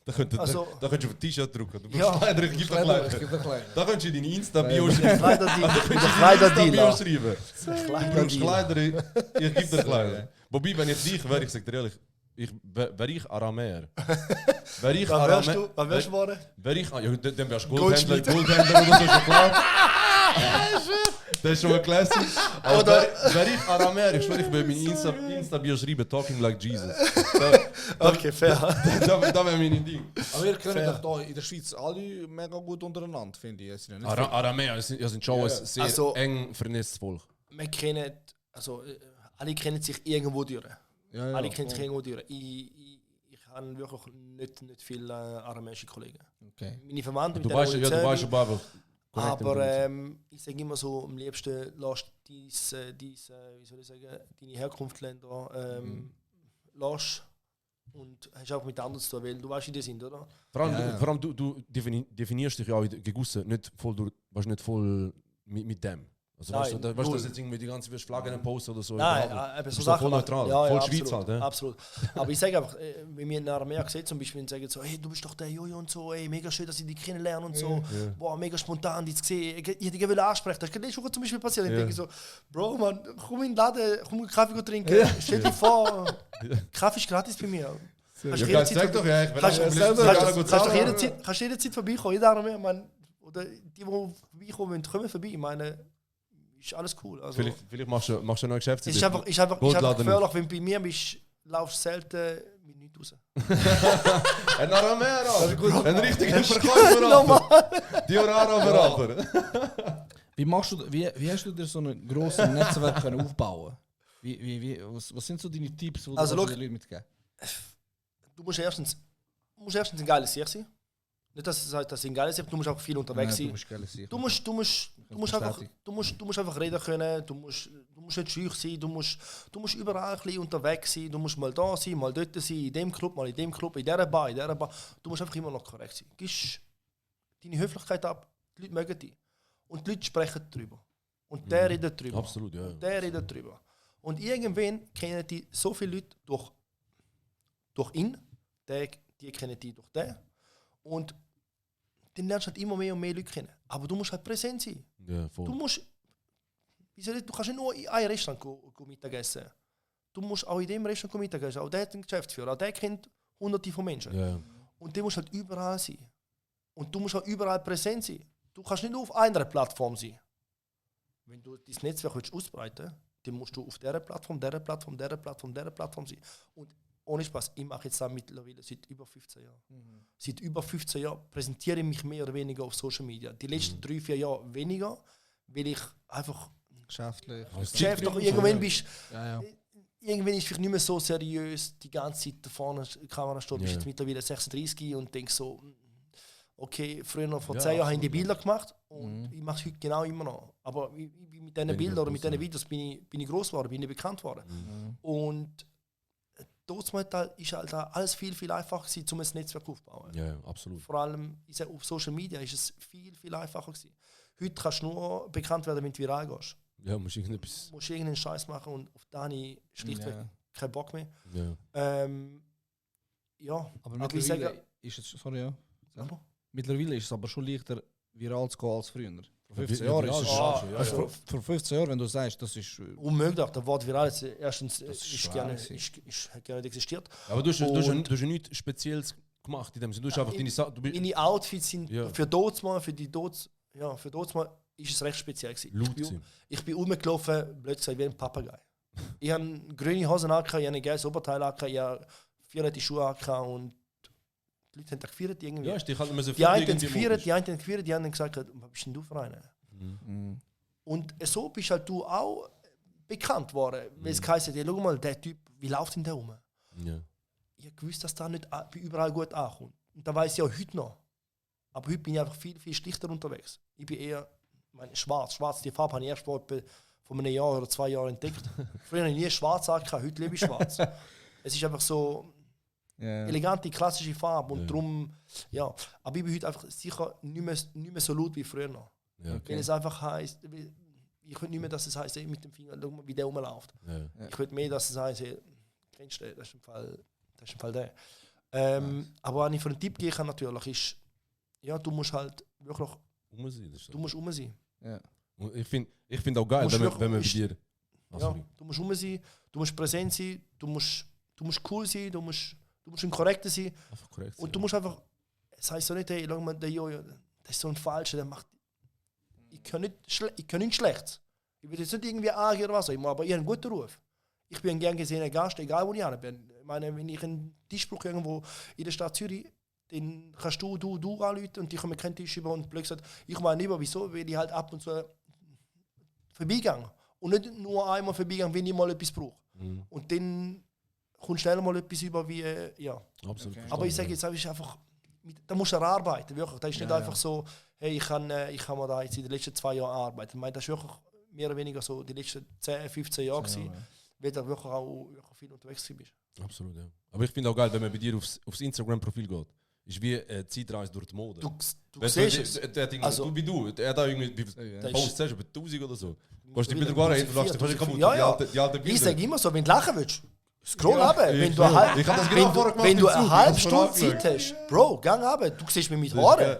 Da könntest Also- du auf ein T-Shirt drucken. Du Ja. brauchst Kleider, ich gebe dir Kleider. Ich geb dir Kleider. Da könntest du deine Insta-Bio schreiben. Kleiderdealer. schreiben. Du brauchst Kleider, ich gebe dir Kleider. Wobei, wenn ich dich wäre, ich sag dir ehrlich, wäre ich Aramäer. Wäre ich Was wärst du? Was wärst du geworden? Wäre ich, ja, dann wärst du Goldschmied. Goldhändler oder so, ist schon klar. Das ist schon mal classic. Aber Oder- wäre ich Aramäer, ich schwöre, ich würde meine Insta-Bio schreiben, talking like Jesus. Okay, fair. Da wäre mein Ding. Aber ihr kennt Fair. doch hier in der Schweiz alle mega gut untereinander, finde ich. Es sind ja nicht Aramäer sind schon ein sehr Also- eng vernetztes Volk. Wir kennen, also alle kennen sich irgendwo durch. ja, Alle kennen sich irgendwo durch. Ich habe wirklich nicht viele aramäische Kollegen. Okay. Meine Verwandten, Du mit denen weißt ich ja, du zusammen weißt bin. aber einfach. Aber ich sage immer so, am liebsten lass wie soll ich sagen, deine Herkunftsländer lass und hast auch mit anderen zu tun, weil du weißt, wie die sind, oder? Vor allem, Ja, ja. du definierst dich ja auch gegen aussen nicht voll, mit dem. Also Nein, weißt du, null. das jetzt irgendwie die ganze Flaggen posten oder so? Nein, überhaupt nicht. eben Du so bist doch voll Sachen. neutral, Ja, voll ja, Schweiz absolut, halt. Ja? absolut. Aber ich sage einfach, wenn wir in der Armee gesehen zum Beispiel und sagen so, hey, du bist doch der Jojo und so, ey, mega schön, dass ich dich kennenlerne und so. Boah, mega spontan, dich zu sehen. Ich hätte dich ansprechen. Das ist letzte Woche zum Beispiel passiert. Ich denke so, Bro, man, komm in den Laden, komm einen Kaffee trinken. Stell dir vor, Kaffee ist gratis bei mir. Kannst du jederzeit doch, ja, ich will kannst- auch kannst- ein kannst- bisschen kannst doch jederzeit vorbeikommen, jeder Armee, man. Oder die, die vorbeikommen wollen, kommen vorbei. Ich meine, ist alles cool. Also, Vielleicht machst du eine neue Geschäftsidee. es ist einfach Goldladen gefährlich, wenn du bei mir bist, laufst du selten mit nichts raus. Ein Aramera, ein richtiger Verkäufer. Diorara-Berater. Wie hast du dir so ein grosses Netzwerk können aufbauen? Was sind so deine Tipps, die Also, du schau, den Leuten mitgeben? Du musst erstens ein geiles Sieg sein. Nicht, dass es ein geiles Sieg, du musst auch viel unterwegs sein. Du musst einfach reden können, du musst nicht schüch sein, du musst überall ein bisschen unterwegs sein, du musst mal da sein, mal dort sein, in dem Club, mal in dem Club, in dieser Bar, in dieser Bar. Du musst einfach immer noch korrekt sein. Gibst deine Höflichkeit ab, die Leute mögen dich. Und die Leute sprechen darüber. Und der redet darüber. Absolut, ja. Und der redet darüber. Und irgendwann kennen die so viele Leute durch ihn, die kennen die durch den. Und dann lernst du halt immer mehr und mehr Leute kennen. Aber du musst halt präsent sein. Ja, voll. Du kannst nicht nur in einem Restaurant go Mittagessen. Du musst auch in dem Restaurant Mittagessen. Auch der hat einen Geschäftsführer. Auch der kennt hunderte von Menschen. Ja. Und der muss halt überall sein. Und du musst auch überall präsent sein. Du kannst nicht nur auf einer Plattform sein. Wenn du dein Netzwerk ausbreiten willst, dann musst du auf dieser Plattform sein. Und ohne Spaß, ich mache jetzt das mittlerweile seit über 15 Jahren. Seit über 15 Jahren präsentiere ich mich mehr oder weniger auf Social Media. Die letzten 3-4 Jahre weniger, weil ich einfach Geschäftlich. Geschäft doch irgendwann bist. Ja. Irgendwann ist vielleicht nicht mehr so seriös, die ganze Zeit da vorne die Kamera steht, bist jetzt mittlerweile 36 und denkst so, okay, früher vor 10 Jahren haben die Bilder gemacht und ich mache es heute genau immer noch. Aber mit diesen Bildern oder mit diesen Videos bin ich groß geworden, bin ich bekannt geworden. Und dort ist halt alles viel, viel einfacher gewesen, um ein Netzwerk aufzubauen. Ja, absolut. Vor allem auf Social Media ist es viel, viel einfacher gewesen. Heute kannst du nur bekannt werden, wenn du viral gehst. Ja, musst irgendetwas. Du musst irgendeinen Scheiß machen und auf den habe ich schlichtweg keinen Bock mehr. Ja. Ja, Aber ich mittlerweile sage, ist es, sorry, ja. aber, Mittlerweile ist es aber schon leichter, viral zu gehen als früher. Vor 15 Ja, Jahren viral ist ist es schon, ja, also ja. vor 15 Jahren, wenn du sagst, das ist unmöglich, der Wort viral ist erstens ist ist schwer gerne, gewesen. ist gerne nicht existiert. Aber du hast ja Und- nichts Spezielles gemacht in dem Sinne. Du hast einfach deine Sachen. Meine Outfits sind Ja. für Dotsmal, für Dotsmal ist es recht speziell gewesen. Laut gewesen. Ich bin rumgelaufen, blöd gesagt, wie ein Papagei. Ich habe grüne Hosen an, ich habe ein gelbes Oberteil an, ich habe 4 Schuhe an und die Leute haben das gefeiert irgendwie. Ja, ich dich halt müssen Die einen haben gefeiert, die anderen gesagt, was bist denn du für einer? Und so bist halt du auch bekannt worden. Weil es heisst, hey, schau mal, der Typ, wie läuft denn der rum? Ja. Ich wusste, dass das nicht überall gut ankommt. Und das weiß ich auch heute noch. Aber heute bin ich einfach viel, viel schlichter unterwegs. Ich bin eher schwarz. Schwarz, die Farbe habe ich erst vor einem Jahr oder 2 Jahren entdeckt. Früher habe ich nie schwarz angehabt, heute liebe ich schwarz. Es ist einfach so elegante, klassische Farbe und darum, ja. Aber ich bin heute einfach sicher nicht mehr so laut wie früher noch. Ja. Weil es einfach heisst, ich will nicht mehr, dass es heisst, mit dem Finger, schau mal, wie der rumläuft. Ja. Ich will mehr, dass es heisst, kennst du den? Das ist im Fall der. Aber wenn ich für einen Tipp geben kann, natürlich, ist, ja, du musst halt wirklich, du musst rum sein. Ja. Und ich find auch geil, Du musst wenn man wirklich- bei dir. Ah, Ja, sorry. du musst rum sein, du musst präsent sein, du musst cool sein, du musst ein Korrekter sein. Einfach korrekt. Und du musst einfach, es heisst so nicht, hey, schau mal, der Jojo, der ist so ein Falscher, der macht. Ich kann nicht schlecht. Ich will jetzt nicht irgendwie angehen oder was auch immer, aber ich habe einen guten Ruf. Ich bin ein gern gesehener Gast, egal wo ich bin. Ich meine, wenn ich einen Tischbruch irgendwo in der Stadt Zürich, dann kannst du anrufen und ich komme keinen Tisch über und plötzlich sagt, ich meine lieber, wieso, weil ich halt ab und zu vorbeigehe. Und nicht nur einmal vorbeigehe, wenn ich mal etwas brauche. Und dann kommt schnell mal etwas über wie, ja. Absolut. Okay. Aber ich sage jetzt, das ist einfach, da musst du arbeiten, wirklich. Das ist nicht einfach so, hey, ich kann mir da jetzt in den letzten 2 Jahren arbeiten. Ich meine, das ist wirklich mehr oder weniger so die letzten 10, 15 Jahre gewesen, weil du wirklich viel unterwegs bist. Absolut, ja. Aber ich finde auch geil, wenn man bei dir aufs Instagram-Profil geht. ist wie eine Zeitreise durch die Mode. Du siehst es. Also, wie du, er hat da irgendwie Post über 1000 oder so. Gehst du wieder rein, du lachst dich fast kaputt. Die alte Ich sage immer so, wenn du lachen willst, scroll runter. Wenn du wenn du eine halbe Stunde Zeit hast, Bro, gang runter. Du siehst mich mit Haaren.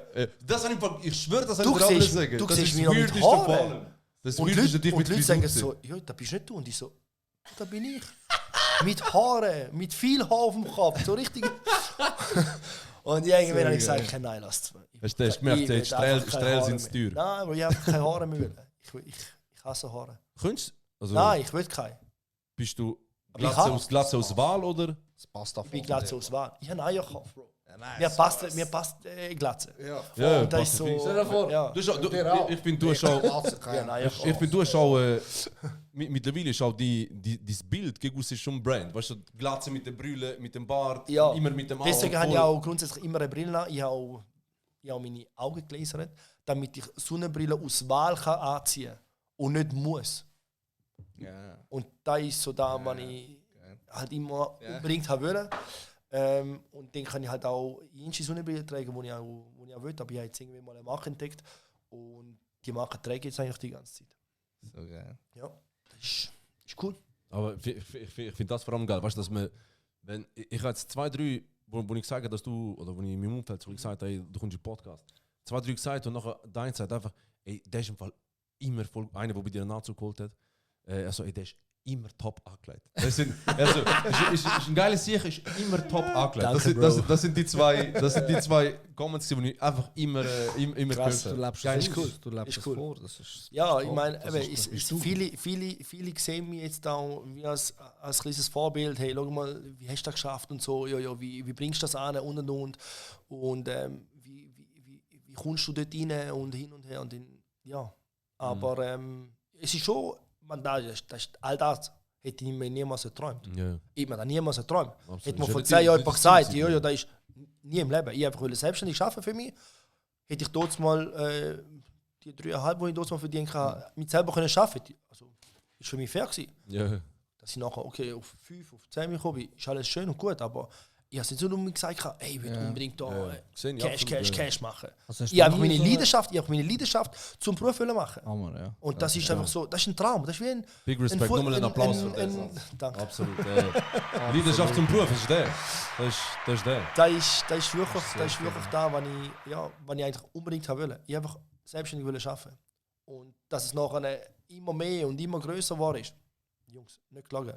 Ich schwöre, das Du soll ich siehst- sagen. du Das siehst ist mich das noch mit Weirdeste von Haaren. allem. Das Und Weirdeste, dich mit Leute sagen Frisur so, ja, da bist nicht du. Und ich so, da bin ich. Mit Haaren, mit viel Haar auf dem Kopf, so richtig. Und irgendwann habe ich gesagt, nein, lass es. Hast du gemerkt, jetzt Strähl sind zu teuer. Nein, aber ich habe keine Haare mehr. Ich hasse Haare. Könntest also, Nein, ich will keine. bist du Aber ich habe- Glatze aus Wahl oder? Das passt auf. Ich bin Glatze aus Wahl. Ich habe einen Eierkopf, Bro. Ja, Mir passt Glatze. Ja, Und das passt ist so. auf ihn. Stell dir vor, Ja. Du hast auch- ich finde, du hast auch... Ich finde, du hast auch... mittlerweile ist auch das Bild gegen uns ist schon ein Brand. Weißt du, die Glatze mit der Brille, mit dem Bart, Ja. immer mit dem Deswegen Auge habe ich voll. auch grundsätzlich immer eine Brille an. Ich habe auch meine Augen gelasert, damit ich Sonnenbrille aus Wahl kann anziehen kann und nicht muss. Ja. Und da ist so da, was ich halt immer unbedingt haben wollte. Und dann kann ich halt auch jede Sonnenbrille tragen, die ich auch will. Aber ich habe jetzt irgendwie mal eine Marke entdeckt und die Marke trage ich jetzt eigentlich die ganze Zeit. So geil. Ja, das ist cool. Aber ich finde das vor allem geil. Weißt du, dass man... Ich habe jetzt 2, 3, wo ich gesagt habe, dass du... Oder wo ich in meinem Umfeld so gesagt habe, hey, du kommst in den Podcast. 2, 3 gesagt und nachher dein sagt einfach, ey, der ist im Fall immer voll... Einer, der bei dir einen Anzug geholt hat. Also, ey, der ist immer top angekleidet. Das sind, also, ist ein geiles Sicher, ist immer top angekleidet. Danke, Das sind die zwei Comments, die ich einfach immer Krass, gehört Du habe. lebst Geil, es ist aus. cool. Du lebst Ist es cool. vor. Das ist Ja, ich top. meine, Das eben, ist- das bist du. viele sehen mich jetzt auch wie als kleines Vorbild. Hey, schau mal, wie hast du das geschafft und so. Ja, wie bringst du das an und. Und wie kommst du dort rein und hin und her. Und dann, ja. Aber es ist schon, all das hätte ich mir niemals geträumt. Ja, Ich habe mir niemals geträumt. absolut. Hätte man Ist vor ja 10 Jahren nicht jemand die gesagt, Ziel, ja, das ist nie im Leben. Ich wollte selbstständig arbeiten für mich. Hätte ich dort mal die 3,5, die ich dort mal verdient habe, mit selber können arbeiten. Also, ist für mich fair gewesen. Ja. Dass ich nachher auf 5, auf 10 gekommen bin, ist alles schön und gut, aber ich habe es nicht so nur gesagt, ey, ich will unbedingt da Gesehen, Cash, absolut, Cash, ja. Cash machen. Also hast Ich du habe nie meine Leidenschaft zum Beruf machen. Hammer, ja. Und das ist einfach so, das ist ein Traum. Das ist wie ein Big Respect, nochmal einen Applaus für das. Danke. Absolut. Leidenschaft zum Beruf, das ist der. Das ist der. Das ist wirklich da, was ich eigentlich unbedingt haben wollte. Ich einfach selbstständig wollte arbeiten. Und dass es nachher immer mehr und immer größer war, ist, Jungs, nicht klagen.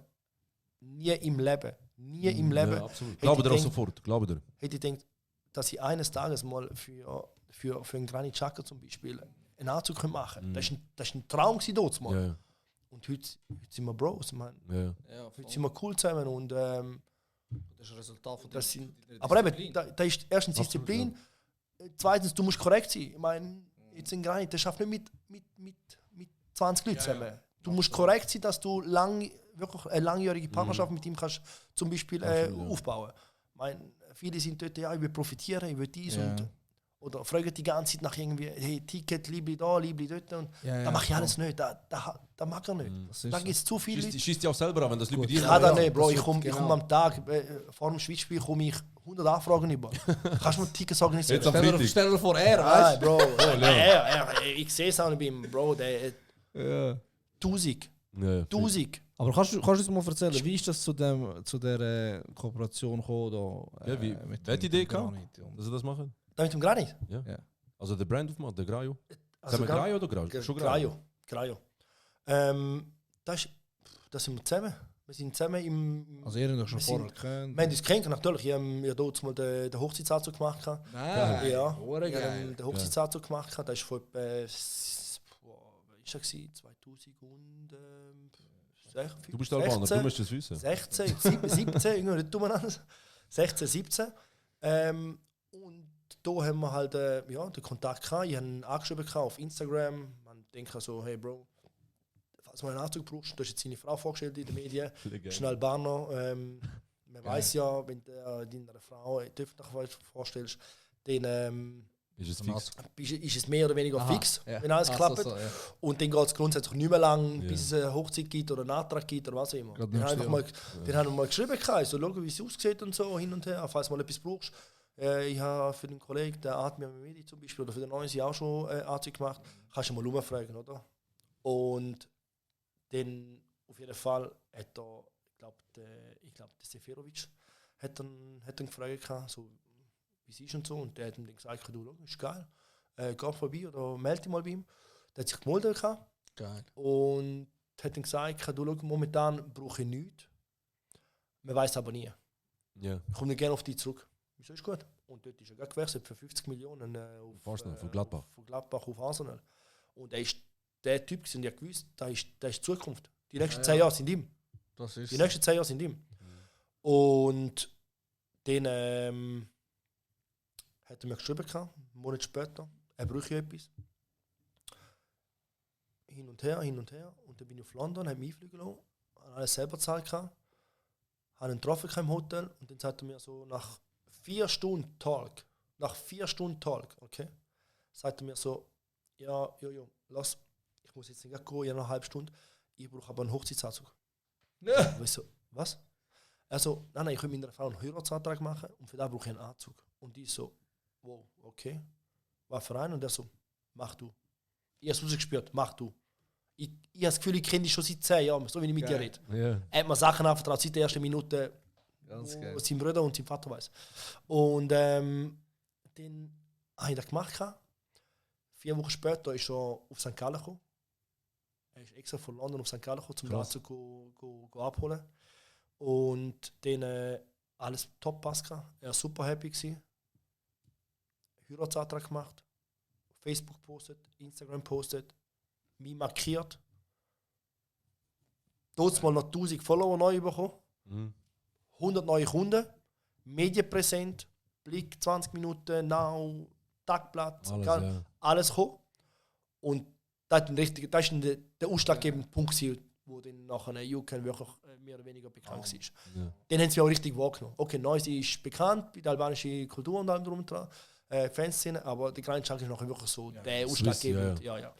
Nie im Leben. Ja, absolut. Glaube dir auch sofort. Glaube dir. Hätte ich gedacht, dass ich eines Tages mal für einen Granit Xhaka zum Beispiel einen Anzug machen könnte. Das war ein Traum dort mal. Ja, Und heute sind wir Bros. Man. ja. Ja, Heute sind wir cool zusammen. Und, das ist ein Resultat von das sind, aber eben, da ist erstens Disziplin. Zweitens, du musst korrekt sein. Ich meine, jetzt in Granit, der schafft nicht mit 20 Leuten zusammen. Du musst korrekt sein, dass du wirklich eine langjährige Partnerschaft mit ihm kannst zum Beispiel aufbauen. Ich meine, viele sind dort, ja, ich will profitieren, ich will dies und oder fragen die ganze Zeit nach irgendwie, hey, Ticket, Liebli da, Liebli dort. Und das mache ich alles nicht. Das mag er nicht. Da gibt es zu viele Leute. Schießt dich auch selber an, wenn das Leute bei dir Ich kann das machen. nicht, Bro. das Ich komme genau. am Tag, vor dem Schweizspiel komme ich 100 Anfragen über. Kannst du mir Tickets organisieren? Jetzt am Freitag. Stell dir vor, er, Nein, weißt Bro. Ich sehe es auch nicht bei ihm, Bro. Der du? 1000. Ja, 1000. Aber kannst du uns mal erzählen, wie ist das zu der Kooperation gekommen? Da, Ja, wie- mit wer hat die dem Idee gehabt? Granit und- dass sie das machen? Da mit dem Granit. Ja. Ja. Also der Brand aufmachen, der Grajo. Also Sagen wir Grajo oder Grajo? Schon Grajo. Grajo. Da sind wir zusammen. Wir sind zusammen im. Also ihr habt euch schon Wir vorher sind- gekannt? Wir haben uns gekannt, natürlich. Ich habe dort mal den Hochzeitsanzug gemacht. Nein, Ja, hure ich habe geil. den Hochzeitsanzug gemacht. Das war vor etwa. Wie war das? 2000. Du bist Albaner, du musst das wissen. 16, 17, irgendwie nicht umeinander. 16, 17. Und da haben wir halt den Kontakt gehabt. Ich habe ihn angeschrieben auf Instagram. Man denkt so, hey Bro, falls du einen Anzug brauchst, du hast jetzt seine Frau vorgestellt in den Medien. Schnell Albaner. Man weiß ja, wenn du deiner Frau die öffentlich vorstellst, dann Ist es fix? ist es mehr oder weniger Aha, fix, ja. wenn alles Ach, klappt. so, ja. Und dann geht es grundsätzlich nicht mehr lang, Ja. bis es eine Hochzeit gibt oder einen Antrag gibt oder was auch immer. Gerade Dann nächstes haben wir mal geschrieben, so, schau, wie es aussieht und so, hin und her, falls du mal etwas brauchst. Ich habe für den Kollegen, der Admir Mehmedi zum Beispiel, oder für den Neuen auch schon Anzug gemacht, kannst du mal rumfragen, oder? Und dann auf jeden Fall hat er, ich glaube, der Seferovic hat dann gefragt, gehabt, so, wie es ist und so. Und der hat ihm dann gesagt, du, ist geil, geh vorbei oder melde dich mal bei ihm. Der hat sich gemeldet gehabt. Geil. Und hat dann gesagt, du, momentan brauche ich nichts. Man weiß aber nie. Ja. Ich komme gerne auf dich zurück. Wieso ist gut? Und dort ist er gerade gewechselt für 50 Millionen auf Arsenal, von Gladbach. Von Gladbach auf Arsenal. Und er ist der Typ, und ich gewusst, der ist die Zukunft. Die nächsten 10 Jahre sind ihm. Das ist Die nächsten 10 Jahre sind ihm. Und dann hat er mir geschrieben, einen Monat später, er bräuchte etwas. Hin und her. Und dann bin ich auf London, habe mich einfliegen lassen, habe alles selber gezahlt, habe ihn getroffen im Hotel und dann sagt er mir so, nach 4 Stunden Talk, okay, sagt er mir so, ja, lass, ich muss jetzt nicht gehen, ich habe noch eine halbe Stunde, ich brauche aber einen Hochzeitsanzug. Ja. Ich so, was? Also, nein, ich will mit meiner Frau einen Heiratsantrag machen und für das brauche ich einen Anzug. Und ich so, wow, okay, was für einen? Und er so, mach du. Ich habe es rausgespürt, mach du. Ich habe das Gefühl, ich kenne dich schon seit 10 Jahren, so wie ich mit dir rede. Ja. Er hat mir Sachen anvertraut, seit der ersten Minute, Ganz wo geil. sein Bruder und sein Vater weiß. Und dann habe ich das gemacht. 4 Wochen später ist er auf St. Gallen gekommen. Er ist extra von London auf St. Gallen gekommen, um den Anzug go abholen. Und dann alles top passt. Er war super happy gewesen. Heiratsantrag gemacht. Facebook postet, Instagram postet, mich markiert. Dort mal noch 1000 Follower neu bekommen. 100 neue Kunden, medienpräsent, Blick 20 Minuten, Now, Tagblatt, alles gekommen. Und das war der ausschlaggebende Punkt, wo dann nachher UK wirklich mehr oder weniger bekannt war. Ja. Den haben sie auch richtig wahrgenommen. Okay, Noisy ist bekannt bei der albanischen Kultur und allem drum und dran, Fanszene, aber die kleine Chunk ist nachher wirklich so der ausschlaggebende. Ja.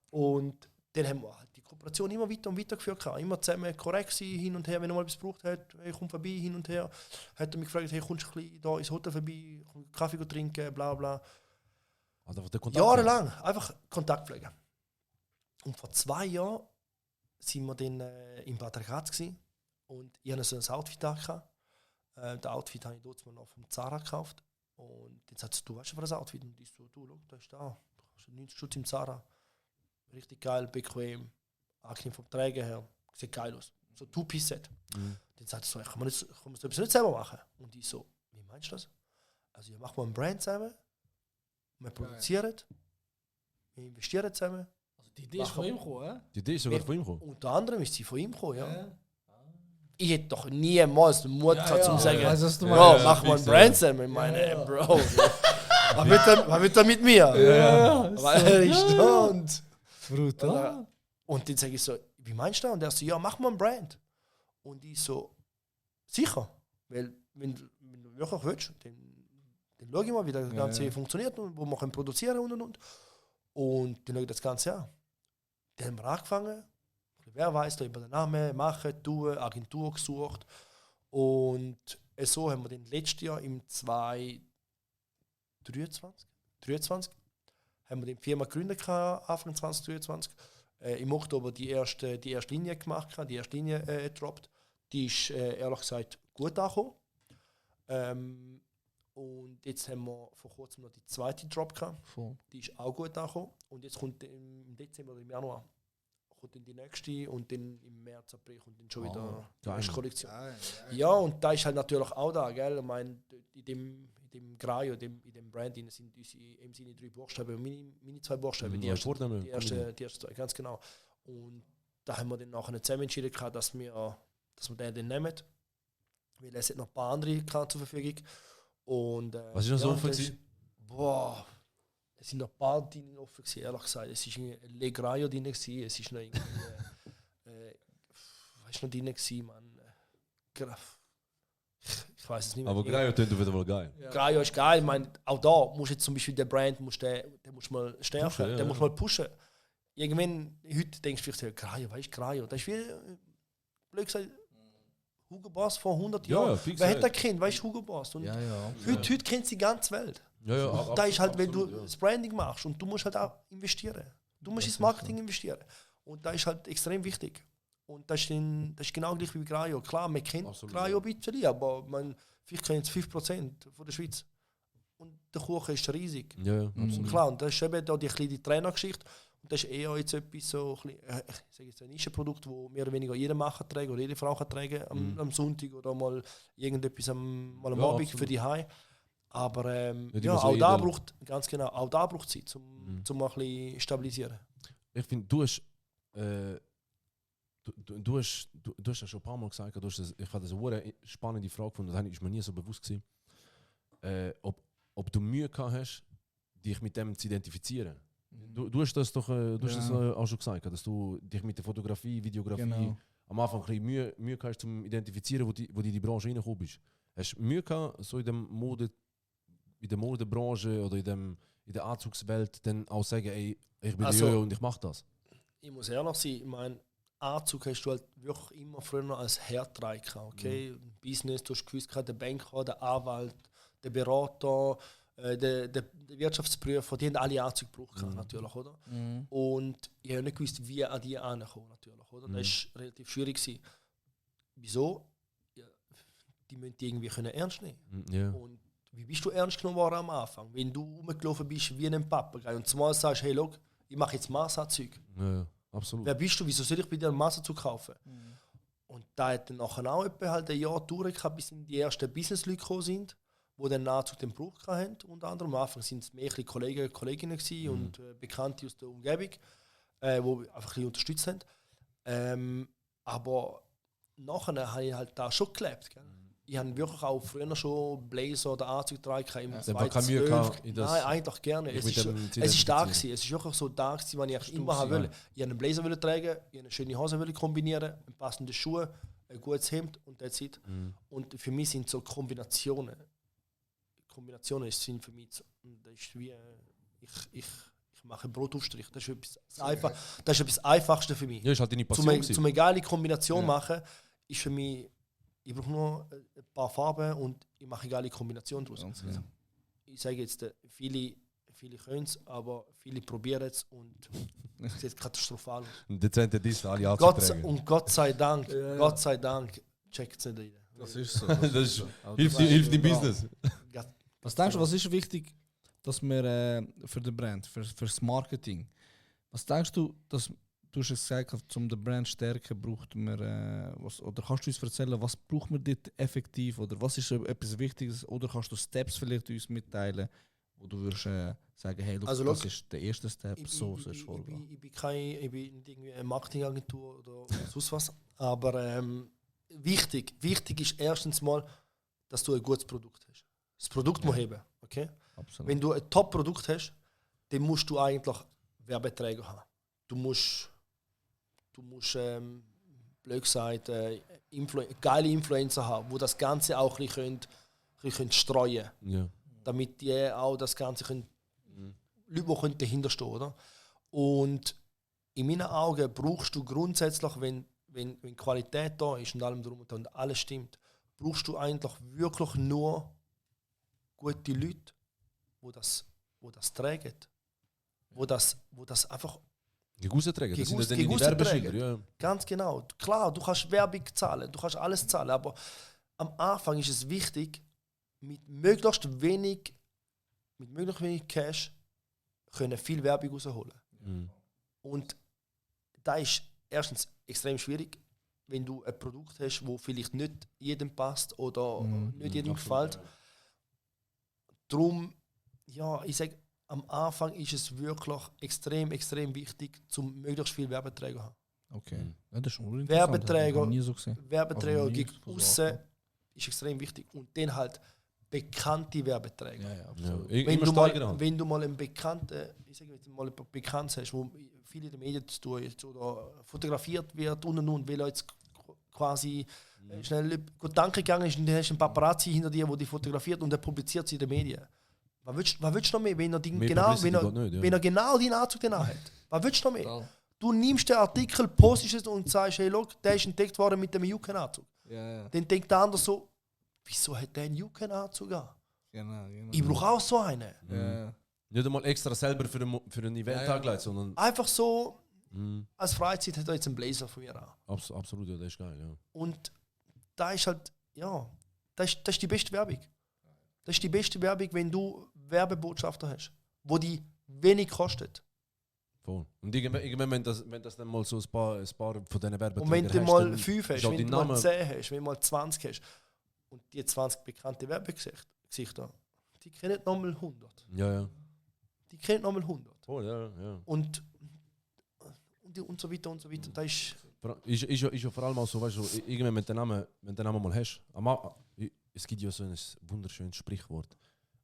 Und dann haben wir halt die Kooperation immer weiter und weiter geführt. Immer zusammen korrekt sein, hin und her, wenn er mal etwas gebraucht hat, hey, komm vorbei, hin und her. Hat er mich gefragt, hey, kommst du ein bisschen da ins Hotel vorbei, Kaffee trinken, bla bla. Also der Kontakt. Jahrelang einfach Kontakt pflegen. Und vor 2 Jahren waren wir dann in Bad Ragaz und ich hatte so ein Outfit da. Das Outfit habe ich dort mal noch vom Zara gekauft. Und dann sagt sie, du weißt du, was das Outfit? Und ich so, du, schau, da ist da. 90 Stutz im Zara. Richtig geil, bequem, angenehm vom Träger her. Sieht geil aus. So 2-Piece-Set. Dann sagt sie so, kann man das etwas nicht selber machen? Und ich so, wie meinst du das? Also, wir machen ein Brand zusammen, wir produzieren, wir investieren zusammen. Also die Idee ist von ihm gekommen, Die Idee ist sogar von ihm gekommen. Unter anderem ist sie von ihm gekommen, ja. Ich hätte doch niemals den Mut gehabt, zu sagen, weißt du, was du Bro, meinst? mach mal ein Brand zusammen. Ich meine, Bro, was wird er mit mir? Weil er ist da und... Brutal. Und dann sage ich so, wie meinst du das? Und er so, ja, mach mal ein Brand. Und ich so, sicher. Weil, wenn du wirklich willst, dann schau ich mal, wie das Ganze funktioniert und wo wir produzieren und. Und dann schaue ich das Ganze an. Dann haben wir angefangen. Wer weiß da über den Namen, machen, tun, Agentur gesucht. Und so haben wir dann letztes Jahr im 2023 haben wir die Firma gegründet, Anfang 2023. Im Oktober die erste Linie gemacht, die erste Linie gedroppt. Die ist ehrlich gesagt gut angekommen. Und jetzt haben wir vor kurzem noch die zweite Drop gehabt. Die ist auch gut angekommen. Und jetzt kommt im Dezember oder im Januar kommt dann die nächste und dann im März, April kommt dann schon wieder die nächste Kollektion. Ja, und da ist halt natürlich auch da, gell? Ich meine, in dem Graio, in dem Brand sind unsere 3 Buchstaben, meine 2 Buchstaben, die ersten 2, ganz genau. Und da haben wir dann nachher zusammen entschieden, dass wir den dann nehmen. Weil es hat noch ein paar andere zur Verfügung. Und, Was ist noch so offen? Boah, es sind noch ein paar Dinge offen gewesen, ehrlich gesagt. Es war ein Le Graio drin, es ist noch irgendwie, was ist noch drin gewesen, man? Ich weiß es nicht mehr. Aber Graio tönt auf jeden Fall geil. Ja. Graio ist geil, ich meine, auch da musst du jetzt zum Beispiel den Brand den musst mal stärken, pushen, den musst mal pushen. Irgendwann, heute denkst du vielleicht, Graio, was ist Graio? Das ist wie, blöd gesagt, Hugo Boss vor 100 Ja, Jahren. ja, fix Wer hat nicht. das Kind? Weißt du, Hugo Boss? Und Ja, ja. heute kennt sie die ganze Welt. Ja, Da ist halt, wenn du absolut, ja. das Branding machst und du musst halt auch investieren. Du musst ins Marketing investieren. Und das ist halt extrem wichtig. Und das ist genau gleich wie bei Grajo. Klar, man kennt Absolut, Grajo ja. ein bisschen, aber vielleicht kennt es 5% von der Schweiz. Und der Kuchen ist riesig. Ja, Und absolut. klar, und das ist eben da die kleine Trainergeschichte. Und das ist eher jetzt etwas so, ich sage jetzt ein Nischenprodukt, das mehr oder weniger jeder Mann kann tragen oder jede Frau kann tragen am Sonntag oder mal irgendetwas mal am Ja, Abend absolut. für die Heim. Aber die ja, muss auch eh da edel. braucht ganz genau, auch da braucht Zeit, um mal ein bisschen stabilisieren. Ich finde, du hast ja schon ein paar Mal gesagt, ich habe das eine spannende Frage gefunden, das ist mir nie so bewusst gewesen, ob du Mühe gehabt hast, dich mit dem zu identifizieren. Du hast das doch das auch schon gesagt, dass du dich mit der Fotografie, Videografie Genau. am Anfang ein bisschen Mühe gehabt hast, zum identifizieren, wo du in die Branche reingekommen bist. Hast du Mühe gehabt, so in der Modebranche oder in der Anzugswelt dann auch sagen, ey, ich bin Also- der Jojo und ich mache das? Ich muss ehrlich sein, ich meine, Anzug hast du halt wirklich immer früher als Herdreich gehabt, okay? Business, du hast gewusst, der Banker, der Anwalt, der Berater, der Wirtschaftsprüfer, die haben alle Anzüge gebraucht, natürlich, oder? Und ich habe nicht gewusst, wie an die ankommen, natürlich, oder? Das war relativ schwierig gewesen. Wieso? Ja, die müssen die irgendwie können ernst nehmen. Ja. Und wie bist du ernst genommen worden am Anfang? Wenn du rumgelaufen bist wie ein Papagei und zumal sagst, hey, look, ich mache jetzt Massanzüge. Ja, absolut. Wer bist du? Wieso soll ich bei dir einen Massanzug kaufen? Und da hat dann nachher auch etwa halt ein Jahr gedauert, bis die ersten Business-Leute gekommen sind, die den Anzug den Brauch hatten. Unter anderem am Anfang sind es mehr Kollegen und Kolleginnen gewesen und Bekannte aus der Umgebung, die einfach ein bisschen unterstützt haben. Aber nachher habe ich halt da schon gelebt. Gell? Ich habe wirklich auch früher schon Blazer oder Anzug getragen. Ja, aber keine Mühe gehabt in das- Nein, eigentlich gerne. Ich Es mit ist, dem schon, zu es ist da identifizieren. gewesen. Es ist wirklich so da gewesen, was ich eigentlich immer Stuss, haben ja. wollte. Ich wollte einen Blazer tragen, ich wollte eine schöne Hose kombinieren, passende Schuhe, ein gutes Hemd und that's it. Und für mich sind so Kombinationen sind für mich so, das ist wie ich mache einen Brotaufstrich. Das ist etwas Einfachste für mich. Ja, ist halt deine Passion. Zum gewesen. eine geile Kombination Ja. machen, ist für mich, ich brauche nur ein paar Farben und ich mache eine geile Kombination daraus. Ganz genau. Ich sage jetzt, viele können es, aber viele probieren es und es sieht katastrophal aus. Und dezente Diss, alle anzutragen. Und Gott sei Dank, checkt es nicht rein. Das ist so. Das ist, Also hilft im ja. Business. Was denkst du, was ist wichtig, dass wir für den Brand, fürs Marketing, was denkst du, dass du hast es gesagt, um den Brand zu stärken, braucht man, oder kannst du uns erzählen, was braucht man dort effektiv, oder was ist etwas Wichtiges, oder kannst du Steps vielleicht uns mitteilen, wo du würdest sagen, hey, look, Also, das look, ist der erste Step, so sollst du vorgehen. Ich bin nicht irgendwie eine Marketingagentur oder sonst was, aber wichtig ist erstens mal, dass du ein gutes Produkt hast. Das Produkt muss heben, okay? Absolut. Wenn du ein Top-Produkt hast, dann musst du eigentlich Werbeträger haben. Du musst blöd gesagt, geile Influencer haben, die das Ganze auch ein bisschen streuen können, Ja. damit die auch das Ganze können, Leute, die dahinter stehen, oder? Und in meinen Augen brauchst du grundsätzlich, wenn Qualität da ist und allem drum und dran und alles stimmt, brauchst du eigentlich wirklich nur gute Leute, die das tragen, wo das einfach Die Gusenträger, das sind ja dann Die die Gusenträger. Werbeschilder. Ja. ganz genau, klar, du kannst Werbung zahlen, du kannst alles zahlen, aber am Anfang ist es wichtig, mit möglichst wenig Cash können viel Werbung rausholen. Mhm. Und da ist erstens extrem schwierig, wenn du ein Produkt hast, wo vielleicht nicht jedem passt oder nicht jedem gefällt. Darum, ja, ich sage, am Anfang ist es wirklich extrem wichtig, zum möglichst viel Werbeträger zu haben. Okay, ja, das ist schon interessant. Werbeträger. Das habe ich nie so gesehen. Werbeträger Also nie gegen von außen ist extrem wichtig. Und dann halt bekannte Werbeträger. Ja, Ja. absolut. Wenn du mal einen Bekannten, ich sage jetzt mal jemanden Bekannt hast, wo viel in den Medien zu tun ist oder fotografiert wird und, weil er jetzt quasi schnell gut danke gegangen ist und dann hast du einen Paparazzi hinter dir, der die fotografiert und der publiziert sie in den Medien. Was willst du noch mehr, wenn er, Mehr genau, Publicity geht nicht, ja. wenn er genau deinen Anzug dann hat? Was willst du noch mehr? Total. Du nimmst den Artikel, postest es und sagst, hey, look, der ist entdeckt worden mit dem Jukenanzug. Ja, Dann denkt der andere so, wieso hat der einen Jucken-Anzug an? genau. Ich brauche auch so einen. Ja. Nicht einmal extra selber für ein Event angelegt, sondern. Einfach so, Mhm. als Freizeit hat er jetzt einen Blazer von mir an. Absolut, ja, das ist geil, ja. Und da ist halt, ja, das ist die beste Werbung. Das ist die beste Werbung, wenn du Werbebotschafter hast, wo die wenig kostet. Voll. Und irgendwann, wenn das dann mal so ein paar von diesen Werbeträgern Und wenn du hast, mal dann 5 hast, ist auch wenn die du mal Name- 10 hast, wenn du mal 20 hast und die 20 bekannte Werbegesichter, die kennen nochmal 100. Ja. Die kennen nochmal 100. Voll, ja. Und so weiter und so weiter. Das ist, Ist ja vor allem auch so, weißt du, irgendwann, wenn du den Namen mal hast, es gibt ja so ein wunderschönes Sprichwort.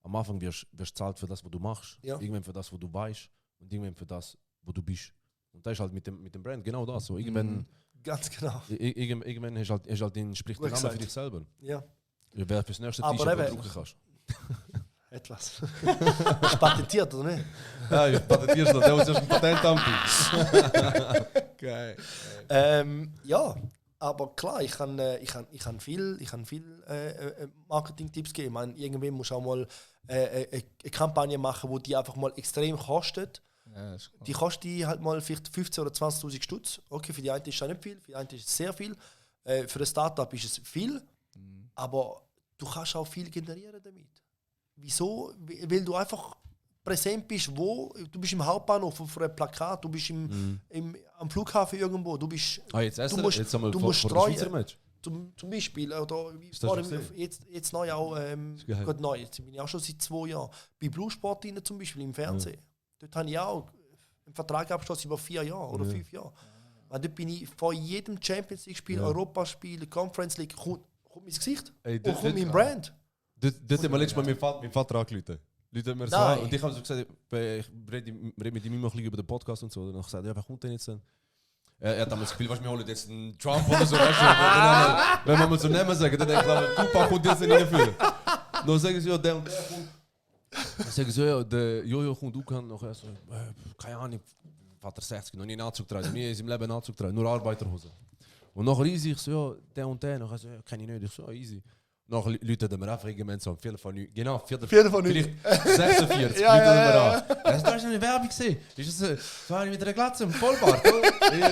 Am Anfang wirst du bezahlt für das, was du machst, Ja. irgendwann für das, was du weißt und irgendwann für das, wo du bist. Und das ist halt mit dem Brand genau das. So. Irgendwann, ganz genau. irgendwann hast du halt den sprich den Gut Namen für gesagt. dich selber. Ja, Wer fürs nächste Aber T-Shirt eben- drucken kannst. etwas. Ist patentiert, oder nicht? Ja, ich patentierst noch, der muss erst ein Patent anbieten. Geil. Ja, aber klar, ich kann viel Marketing-Tipps geben. Ich meine, irgendwann musst du auch mal eine Kampagne machen, die einfach mal extrem kostet. Ja, ist klar. Die kostet die halt mal vielleicht 15.000 oder 20.000 Stutz. Okay, für die einen ist das nicht viel, für die einen ist es sehr viel. Für ein Startup ist es viel, aber du kannst auch viel generieren damit. Wieso? Weil du einfach präsent bist, wo? Du bist im Hauptbahnhof auf einem Plakat, du bist am Flughafen irgendwo, du bist Jetzt essen Du musst- jetzt einmal du vor musst dem streuen. Schweizer Match. zum Beispiel, oder wie Hast du das vor schon dem- gesehen? jetzt neu auch, geil. gut neu, jetzt bin ich auch schon seit 2 Jahren, bei Blue Sport rein, zum Beispiel im Fernsehen. Dort habe ich auch einen Vertrag abgeschlossen über 4 Jahre oder 5 Jahre. Weil dort bin ich vor jedem Champions League-Spiel, Europaspiel, Conference League, kommt mein Gesicht Ey, und kommt mein Brand. Dort hat mir letztes Mal mein Vater angerufen. Leute haben mir so Nein. an, und ich habe so gesagt, ich rede mit ihm immer ein bisschen über den Podcast und so. Und dann habe ich gesagt, ja, wer kommt denn jetzt denn? Er hat damals das Gefühl, wir holen jetzt einen Trump oder so. Weißt du, wenn wir mal so Namen sagen, dann denke ich, Tupac kommt jetzt nicht rein. Dann sagen sie, ja, der und der kommt. Dann sagen sie, ja, der Jojo kommt, du kannst noch. So, keine Ahnung, Vater 60, noch nie einen Anzug tragen, nie in seinem Leben einen Anzug tragen, nur Arbeiterhose. Und nachher easy, ich so, ja, der und der. Nachher so, ja, kenne ich nicht. Ich so, ja, easy. Nachher Leute haben mir einfach irgendwann so am Viertel von 9, genau, Viertel von 9. vielleicht 46, Ja, Leute ja, haben mir an. Hast du eine Werbung gesehen? Ist das so eine mit einer Glatze und Vollbart?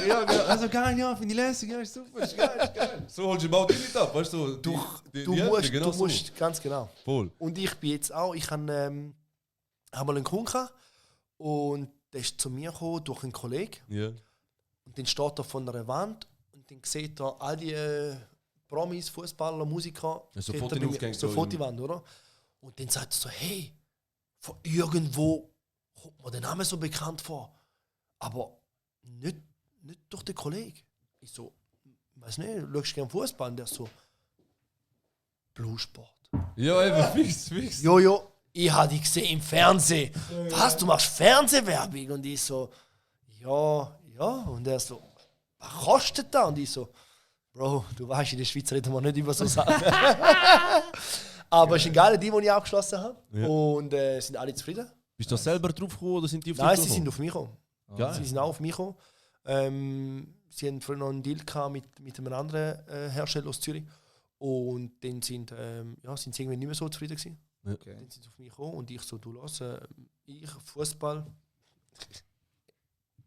Ja, also geil, ja, finde ich lässig, ja, ist super, ist geil. So holst du überhaupt nicht ab, weißt du? Du genau musst, ganz genau. Voll. Und ich bin jetzt auch, ich habe mal einen Kunden gehabt und der ist zu mir gekommen durch einen Kollegen. Ja. Und dann steht er von einer Wand und dann sieht er all die Promis, Fußballer, Musiker. Ja, so sieht er Fotos bei mir- aufgehängt, So so Fotowand, oder? Und dann sagt er so, hey, von irgendwo kommt mir der Name so bekannt vor. Aber nicht durch den Kollegen. Ich so, weiß nicht, schaust du gerne Fußball? Und der so, Blue Sport. Ja, eben, fix. Jojo, ich habe dich gesehen im Fernsehen. Was, du machst Fernsehwerbung? Und ich so, ja. Und er so, was kostet das? Und ich so, Bro, du weißt, in der Schweiz reden wir nicht über so Sachen. Aber es ist ein geiler Deal, den ich abgeschlossen habe. Ja. Und sind alle zufrieden. Bist du da selber drauf gekommen oder sind die auf Nein, dich sie sind zugekommen? auf mich gekommen. Geil. Sie sind auch auf mich gekommen. Sie haben früher noch einen Deal gehabt mit einem anderen Hersteller aus Zürich. Und dann sind sie irgendwie nicht mehr so zufrieden gewesen. Okay. Dann sind sie auf mich gekommen und ich so, du lass, ich Fußball,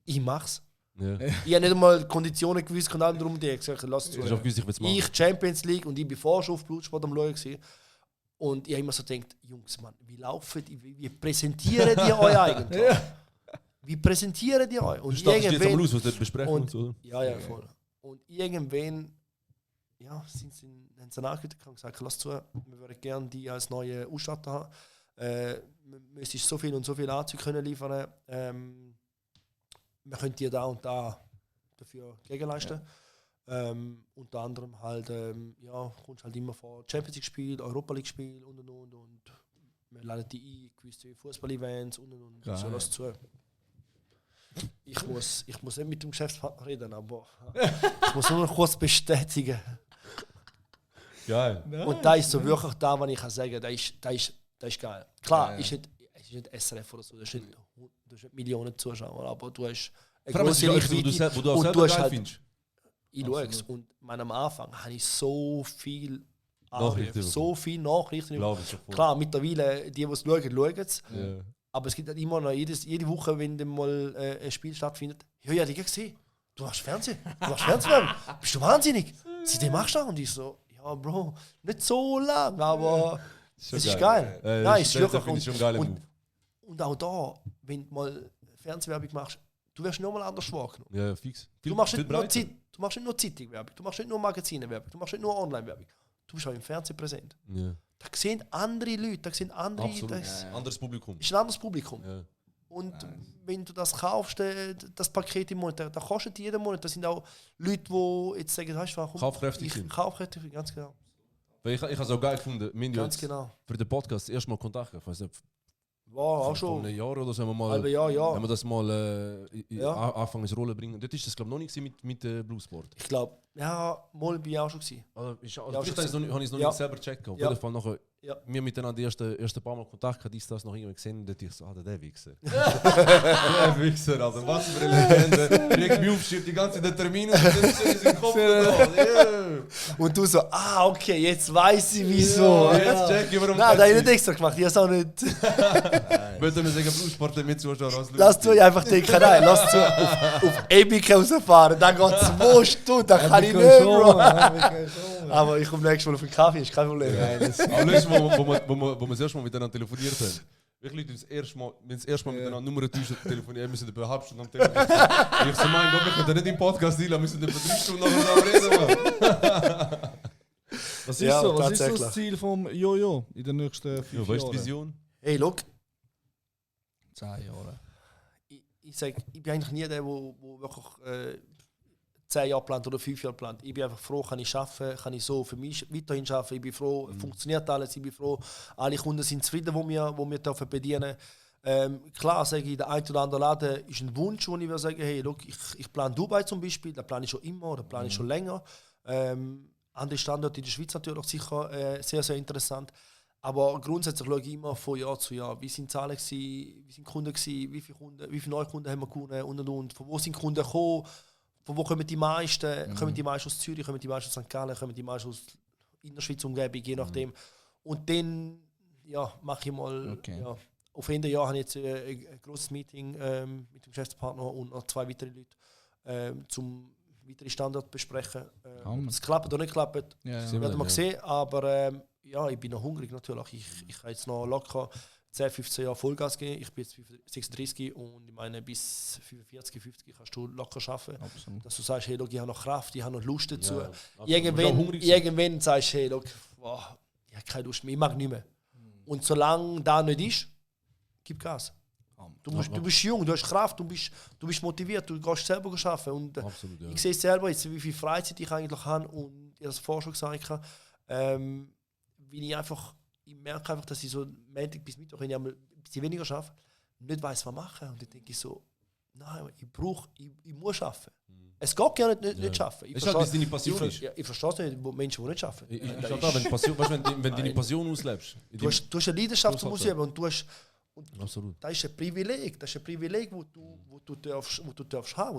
ich mach's. Ja. Ich habe nicht einmal Konditionen gewusst und allem drum, die haben gesagt, lass es zu. Du hast auch gewusst, ich will es machen. Ich Champions League und ich bin vorher schon auf Blutsport am Schauen gewesen. Und ich habe immer so gedacht, Jungs, Mann, wie laufen die, wie präsentieren die euch eigentlich? Wie präsentieren die euch? Du Und startest jetzt irgendwann, einmal aus, was dort besprechen und und- so. ja, voll. Und irgendwann, haben sie nachgedacht und gesagt, lass zu, wir würden gerne die als neue Ausstatter haben. Wir müssen so viel und so viel Anzüge können liefern. Wir können dir da und da dafür gegenleisten. Unter anderem halt, kommst halt immer vor Champions League Spiel, Europa League Spiel und. Und wir laden die ein, gewisse Fußball-Events und. Geil. So lass zu. Ich muss nicht mit dem Geschäftspartner reden, aber ich muss nur noch kurz bestätigen. Geil. Und da ist so wirklich da, was ich kann sagen, da ist geil. Klar, Ja. es ist nicht SRF oder so, du hast nicht Millionen Zuschauer, aber du hast eine Vor allem, es grosse ist etwas, wo du Reichweite wo du auch und selber du hast geil halt findest. ich schaue es. Und am Anfang habe ich so viel Nachrichten so viele Nachrichten. Glaube ich sofort. Klar, mittlerweile, die es schauen es. Ja. Aber es gibt halt immer noch jede Woche, wenn dann mal ein Spiel stattfindet, ja, die gesehen. Du machst Fernsehen. Du machst Fernsehwerbung. Bist du wahnsinnig? Seitdem machst du das? Und ich so, ja, Bro, nicht so lang, aber es ist geil. Nein, es ist wirklich schon geil. und auch da, wenn du mal Fernsehwerbung machst, du wirst nochmal anders wahrgenommen. Ja, fix. Du machst nicht nur Zeitungswerbung, du machst nicht nur Magazinenwerbung, du machst nicht nur Online-Werbung. Du bist auch im Fernsehen präsent. Ja. Da sehen andere Leute, da sehen andere. Absolut. Das Anderes Publikum. ist ein anderes Publikum. Ja. Und wenn du das kaufst, das Paket im Monat, da kostet jeden Monat. Das sind auch Leute, die jetzt sagen, weißt du, warum? Kaufkräftig sind. Kaufkräftig, ganz genau. Weil ich habe es auch geil gefunden. Wir haben Ganz jetzt genau. für den Podcast erst mal Kontakt gehabt. Ich weiß nicht, Wow, auch vor schon. einem Jahr oder so haben wir mal, Halbe Jahr, ja. haben wir das mal Ja. angefangen ins Rollen bringen. Dort ist das glaube ich noch nicht gewesen mit Bluesport. Ich glaube, ja, mal bin ich auch schon gewesen. Also, Ja, vielleicht habe ich es noch Ja. nicht selber gecheckt. Auf Ja. jeden Fall nachher, Ja. wir miteinander die ersten paar Mal Kontakt hatten, das noch irgendwie gesehen und dort ich so, der Wichser. Der Wichser, Alter, was für eine Legende. Regt mich auf, schiebt die ganze Zeit den Termin und dann ist es in den Kopf. Yeah. Und du so, okay, jetzt weiß ich wieso. Jetzt check ich, warum Nein, das habe ich nicht extra gemacht, ich habe es auch nicht. Würde man sagen, Bluesport mit Zuschauern als Lass zu, ich einfach denken, nein, lass zu, auf Epic rausfahren, dann geht 2 Stunden, dann kann ich nicht, Bro. Aber ich komme nächstes Mal auf den Kaffee, ist kein Problem. Aber letztes Mal, wo wir das erste Mal miteinander telefoniert haben, wirklich das erste Mal, wenn das erste Mal miteinander Nummern telefonieren, wir müssen über eine halbe Stunde am Telefon. Ich so, mein Gott, wir können nicht im Podcast dealen, wir müssen über 3 Stunden nachher reden. Mann. Was ist Ja, so? Was ist so tatsächlich. das Ziel vom Jojo in den nächsten 5 Ja, weißt du Jahren? die Vision? Hey, look, 10 Jahre. ich sage, ich bin eigentlich nie der, der wirklich 10 Jahre plant oder 5 Jahre plant. Ich bin einfach froh, kann ich arbeiten, kann ich so für mich weiterhin arbeiten. Ich bin froh, funktioniert alles. Ich bin froh, alle Kunden sind zufrieden, die wir dürfen bedienen. Klar, sage ich, der ein oder andere Laden ist ein Wunsch, wo ich würde sagen, hey, look, ich plane Dubai zum Beispiel, da plane ich schon immer, da plane ich schon länger. Andere Standorte in der Schweiz natürlich sicher sehr, sehr interessant. Aber grundsätzlich schaue ich immer von Jahr zu Jahr, wie sind Zahlen gewesen, wie sind Kunden gewesen, wie viele neue Kunden haben wir gewonnen und. Von wo sind Kunden gekommen, von wo kommen die meisten? Kommen die meisten aus Zürich, kommen die meisten aus St. Gallen, kommen die meisten aus Innerschweiz Umgebung, je nachdem. Und dann mache ich mal, Okay. ja, auf Ende Jahr habe ich jetzt ein grosses Meeting mit dem Geschäftspartner und noch 2 weitere Leute, zum weitere Standort besprechen. Ob es klappt oder nicht klappt, werden wir sehen. Aber ich bin noch hungrig natürlich. Ich kann jetzt noch locker 10, 15 Jahre Vollgas geben. Ich bin jetzt 36 und ich meine, bis 45, 50 kannst du locker arbeiten. Absolut. Dass du sagst, hey, look, ich habe noch Kraft, ich habe noch Lust dazu. Ja, Irgendwann sagst du, hey, look, wow, ich habe keine Lust mehr, ich mag nicht mehr. Und solange das nicht ist, gib Gas. Du bist jung, du hast Kraft, du bist motiviert, du gehst selber arbeiten. Und Absolut, ja. ich sehe selber jetzt, wie viel Freizeit ich eigentlich habe und ich habe das vorher schon gesagt, ich merke einfach, dass ich so Montag bis Mittwoch, wenn ich ein bisschen weniger arbeite, nicht weiss, was machen. Und dann denke ich so, nein, ich muss arbeiten. Es geht gar nicht arbeiten. Es ist halt, wie es deine Passion ist. Ich verstehe es nicht, Menschen, die nicht arbeiten. Ich sag da, wenn du deine Passion auslebst. Du hast eine Leidenschaft zum Ausüben und Absolut. das ist ein Privileg. Das ist ein Privileg, wo du darfst haben, wo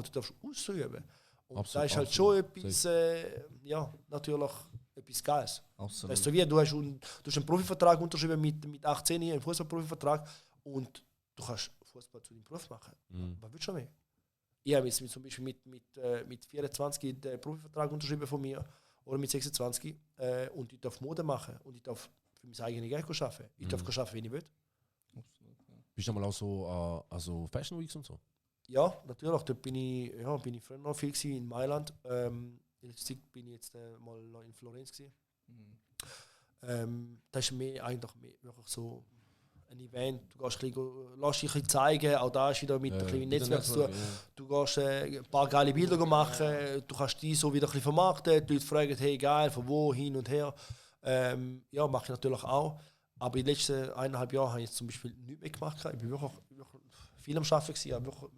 du darfst ausüben. Und Absolut, das ist halt schon etwas, natürlich etwas Geiles. Absolut. Das ist so wie, du hast einen Profivertrag unterschrieben mit 18 Jahren, einen Fußballprofivertrag und du kannst Fußball zu deinem Beruf machen. Was willst du mehr? Ich habe jetzt zum Beispiel mit 24 den Profivertrag unterschrieben von mir oder mit 26 und ich darf Mode machen und ich darf für mein eigenes Geld arbeiten. Ich darf arbeiten, wenn ich will. Bist du mal auch so also Fashion Weeks und so? Ja, natürlich. Dort bin ich früher noch viel gewesen, in Mailand. In letzter Zeit bin ich jetzt mal noch in Florenz gewesen. Das ist eigentlich wirklich so ein Event. Du gehst lass dich ein bisschen zeigen, auch da ist wieder mit ein bisschen Netzwerk zu tun. Du gehst ein paar geile Bilder machen, du kannst die so wieder ein bisschen vermarkten. Die Leute fragen, hey geil, von wo, hin und her. Mache ich natürlich auch. Aber in den letzten 1,5 Jahren habe ich jetzt zum Beispiel nichts mehr gemacht. Ich bin wirklich viel am Arbeiten gewesen, habe wirklich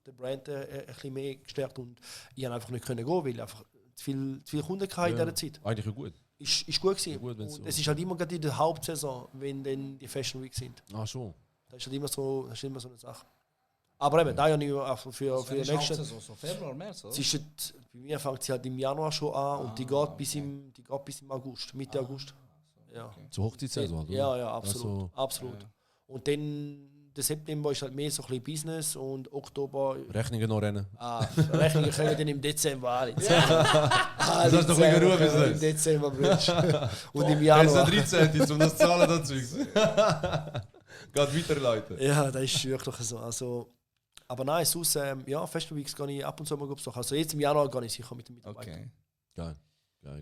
den Brand ein bisschen mehr gestärkt und ich konnte einfach nicht gehen, weil ich einfach zu viele Kunden hatte in dieser Zeit. Eigentlich gut. Ist gut gewesen. Gut, und so es ist halt immer gerade in der Hauptsaison, wenn dann die Fashion Week sind. Ah, schon. Das ist halt immer so eine Sache. Aber eben, da ja nicht für Wenn ich nächste. schaffe, so Februar, März, oder? Sie ist jetzt, bei mir fängt sie halt im Januar schon an und die geht bis im August, Mitte August. Ja. Zur Hochzeitssaison, oder? Ja, absolut. Also- absolut. Und dann der September ist halt mehr so ein bisschen Business und Oktober. Rechnungen noch rennen. Rechnungen kommen dann im Dezember an. Das hast doch ein Ruhe bis Im Dezember, Bruder. Und im Er ist Januar. 13, um das Zahlen dazu. Geht weiter, Leute. Ja, das ist wirklich so. Also, aber nein, sonst, ja, Festival Weeks gehe ich ab und zu mal besuchen. Also jetzt im Januar gehe ich sicher mit dem Mitarbeiter. Okay. Geil.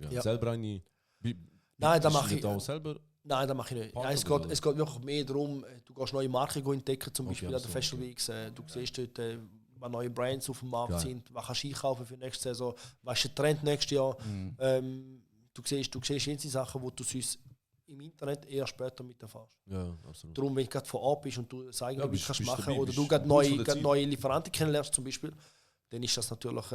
Ja. Selber eine... Nein, da Bist du mache nicht ich. auch selber... Nein, das mache ich nicht. Partner Nein, oder? es geht wirklich mehr darum, du gehst neue Marken entdecken, zum Okay, Beispiel an der also, Festival Weeks. Du siehst dort, was neue Brands auf dem Markt Geil. sind, was kannst du einkaufen für nächste Saison, was ist der Trend nächstes Jahr. Du siehst diese Sachen, die du sonst im Internet eher später mit erfährst. Ja, absolut. Darum, wenn du gerade vor Ort bist und du es eigentlich bist- kannst bist machen dabei, oder bist du gerade Puls von der Zeit. neue Lieferanten kennenlernst zum Beispiel, dann ist das natürlich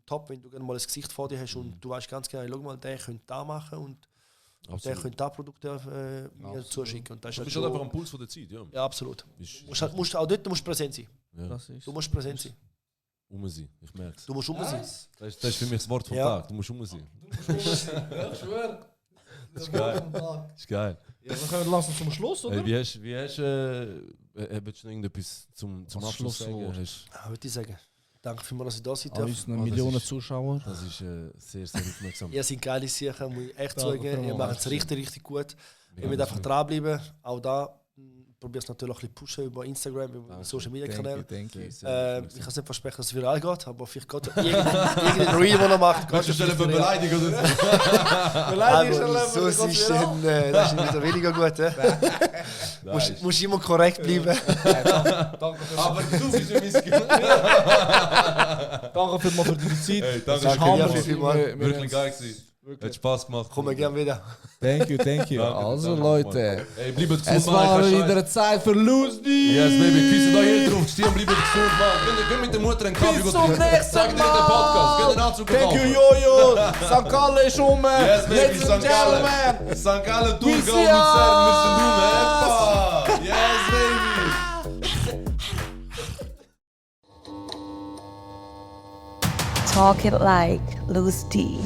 top, wenn du gerne mal ein Gesicht vor dir hast und du weißt ganz genau, schau mal, der könnte da machen und der Absolut. könnte da Produkte mir zuschicken. Und das ist Du halt bist halt einfach schon, am Puls von der Zeit, ja. ja, absolut. Bist, Auch dort musst du präsent sein. ja. Das ist. Du musst präsent sein. Sein, ich merke es. Du musst rum sein. Das ist für mich das Wort vom Ja. Tag, du musst sein. Ja, ich schwöre. Das ist geil. Das ist geil. Ja, dann können wir lassen zum Schluss, oder? Hey, willst du noch irgendetwas zum Als Abschluss Schlusswort. sagen? Würde ich sagen. Danke vielmals, dass ich da sein An darf. unseren das Millionen ist- Zuschauer. Das ist sehr, sehr aufmerksam. Ihr seid geile Sachen, muss ich echt Danke sagen. Ihr vielmals. macht es richtig, richtig gut. Ihr Ja, müsst das einfach ist- dranbleiben. Auch da probiere es natürlich ein bisschen pushen über Instagram, über Danke. Social Media Thank you, Kanäle. thank you. Sehr, sehr Ich aufmerksam. kann es nicht versprechen, dass es viral geht, aber vielleicht geht ja irgendein Reel, den er macht, Kannst du geht ja stellen für vielleicht viral. Beleidigung oder so? Aber so ist dann, das ist wieder weniger gut. Musst immer korrekt bleiben. Aber du bist ein Missgefühl. Danke vielmals für deine Zeit. Hey, Das danke. ist Ja, Hammer. vielmals. Wirklich geil gewesen. Hat Spaß gemacht. Kommen gerne wieder. Thank you, thank you. Danke, Also danke, Leute, Hey, bleibt gesund, es Mann. war Ich kann wieder eine Zeit für Lose die. Yes, baby, küssen euch hier drauf. Stehen, bleibt gesund, Mann. Geh mit der Mutter einen Kaffee. Bis zum nächsten Sag dir den Podcast. Geh den Anzug Thank you, kaufen. Jojo. St. Gallen ist um. Yes, baby, Ladies and St. Gallen. gentlemen. St. Gallen, We Thurgau, see Luzern müssen us. du, man. Yes, baby. Talk it like Loose D.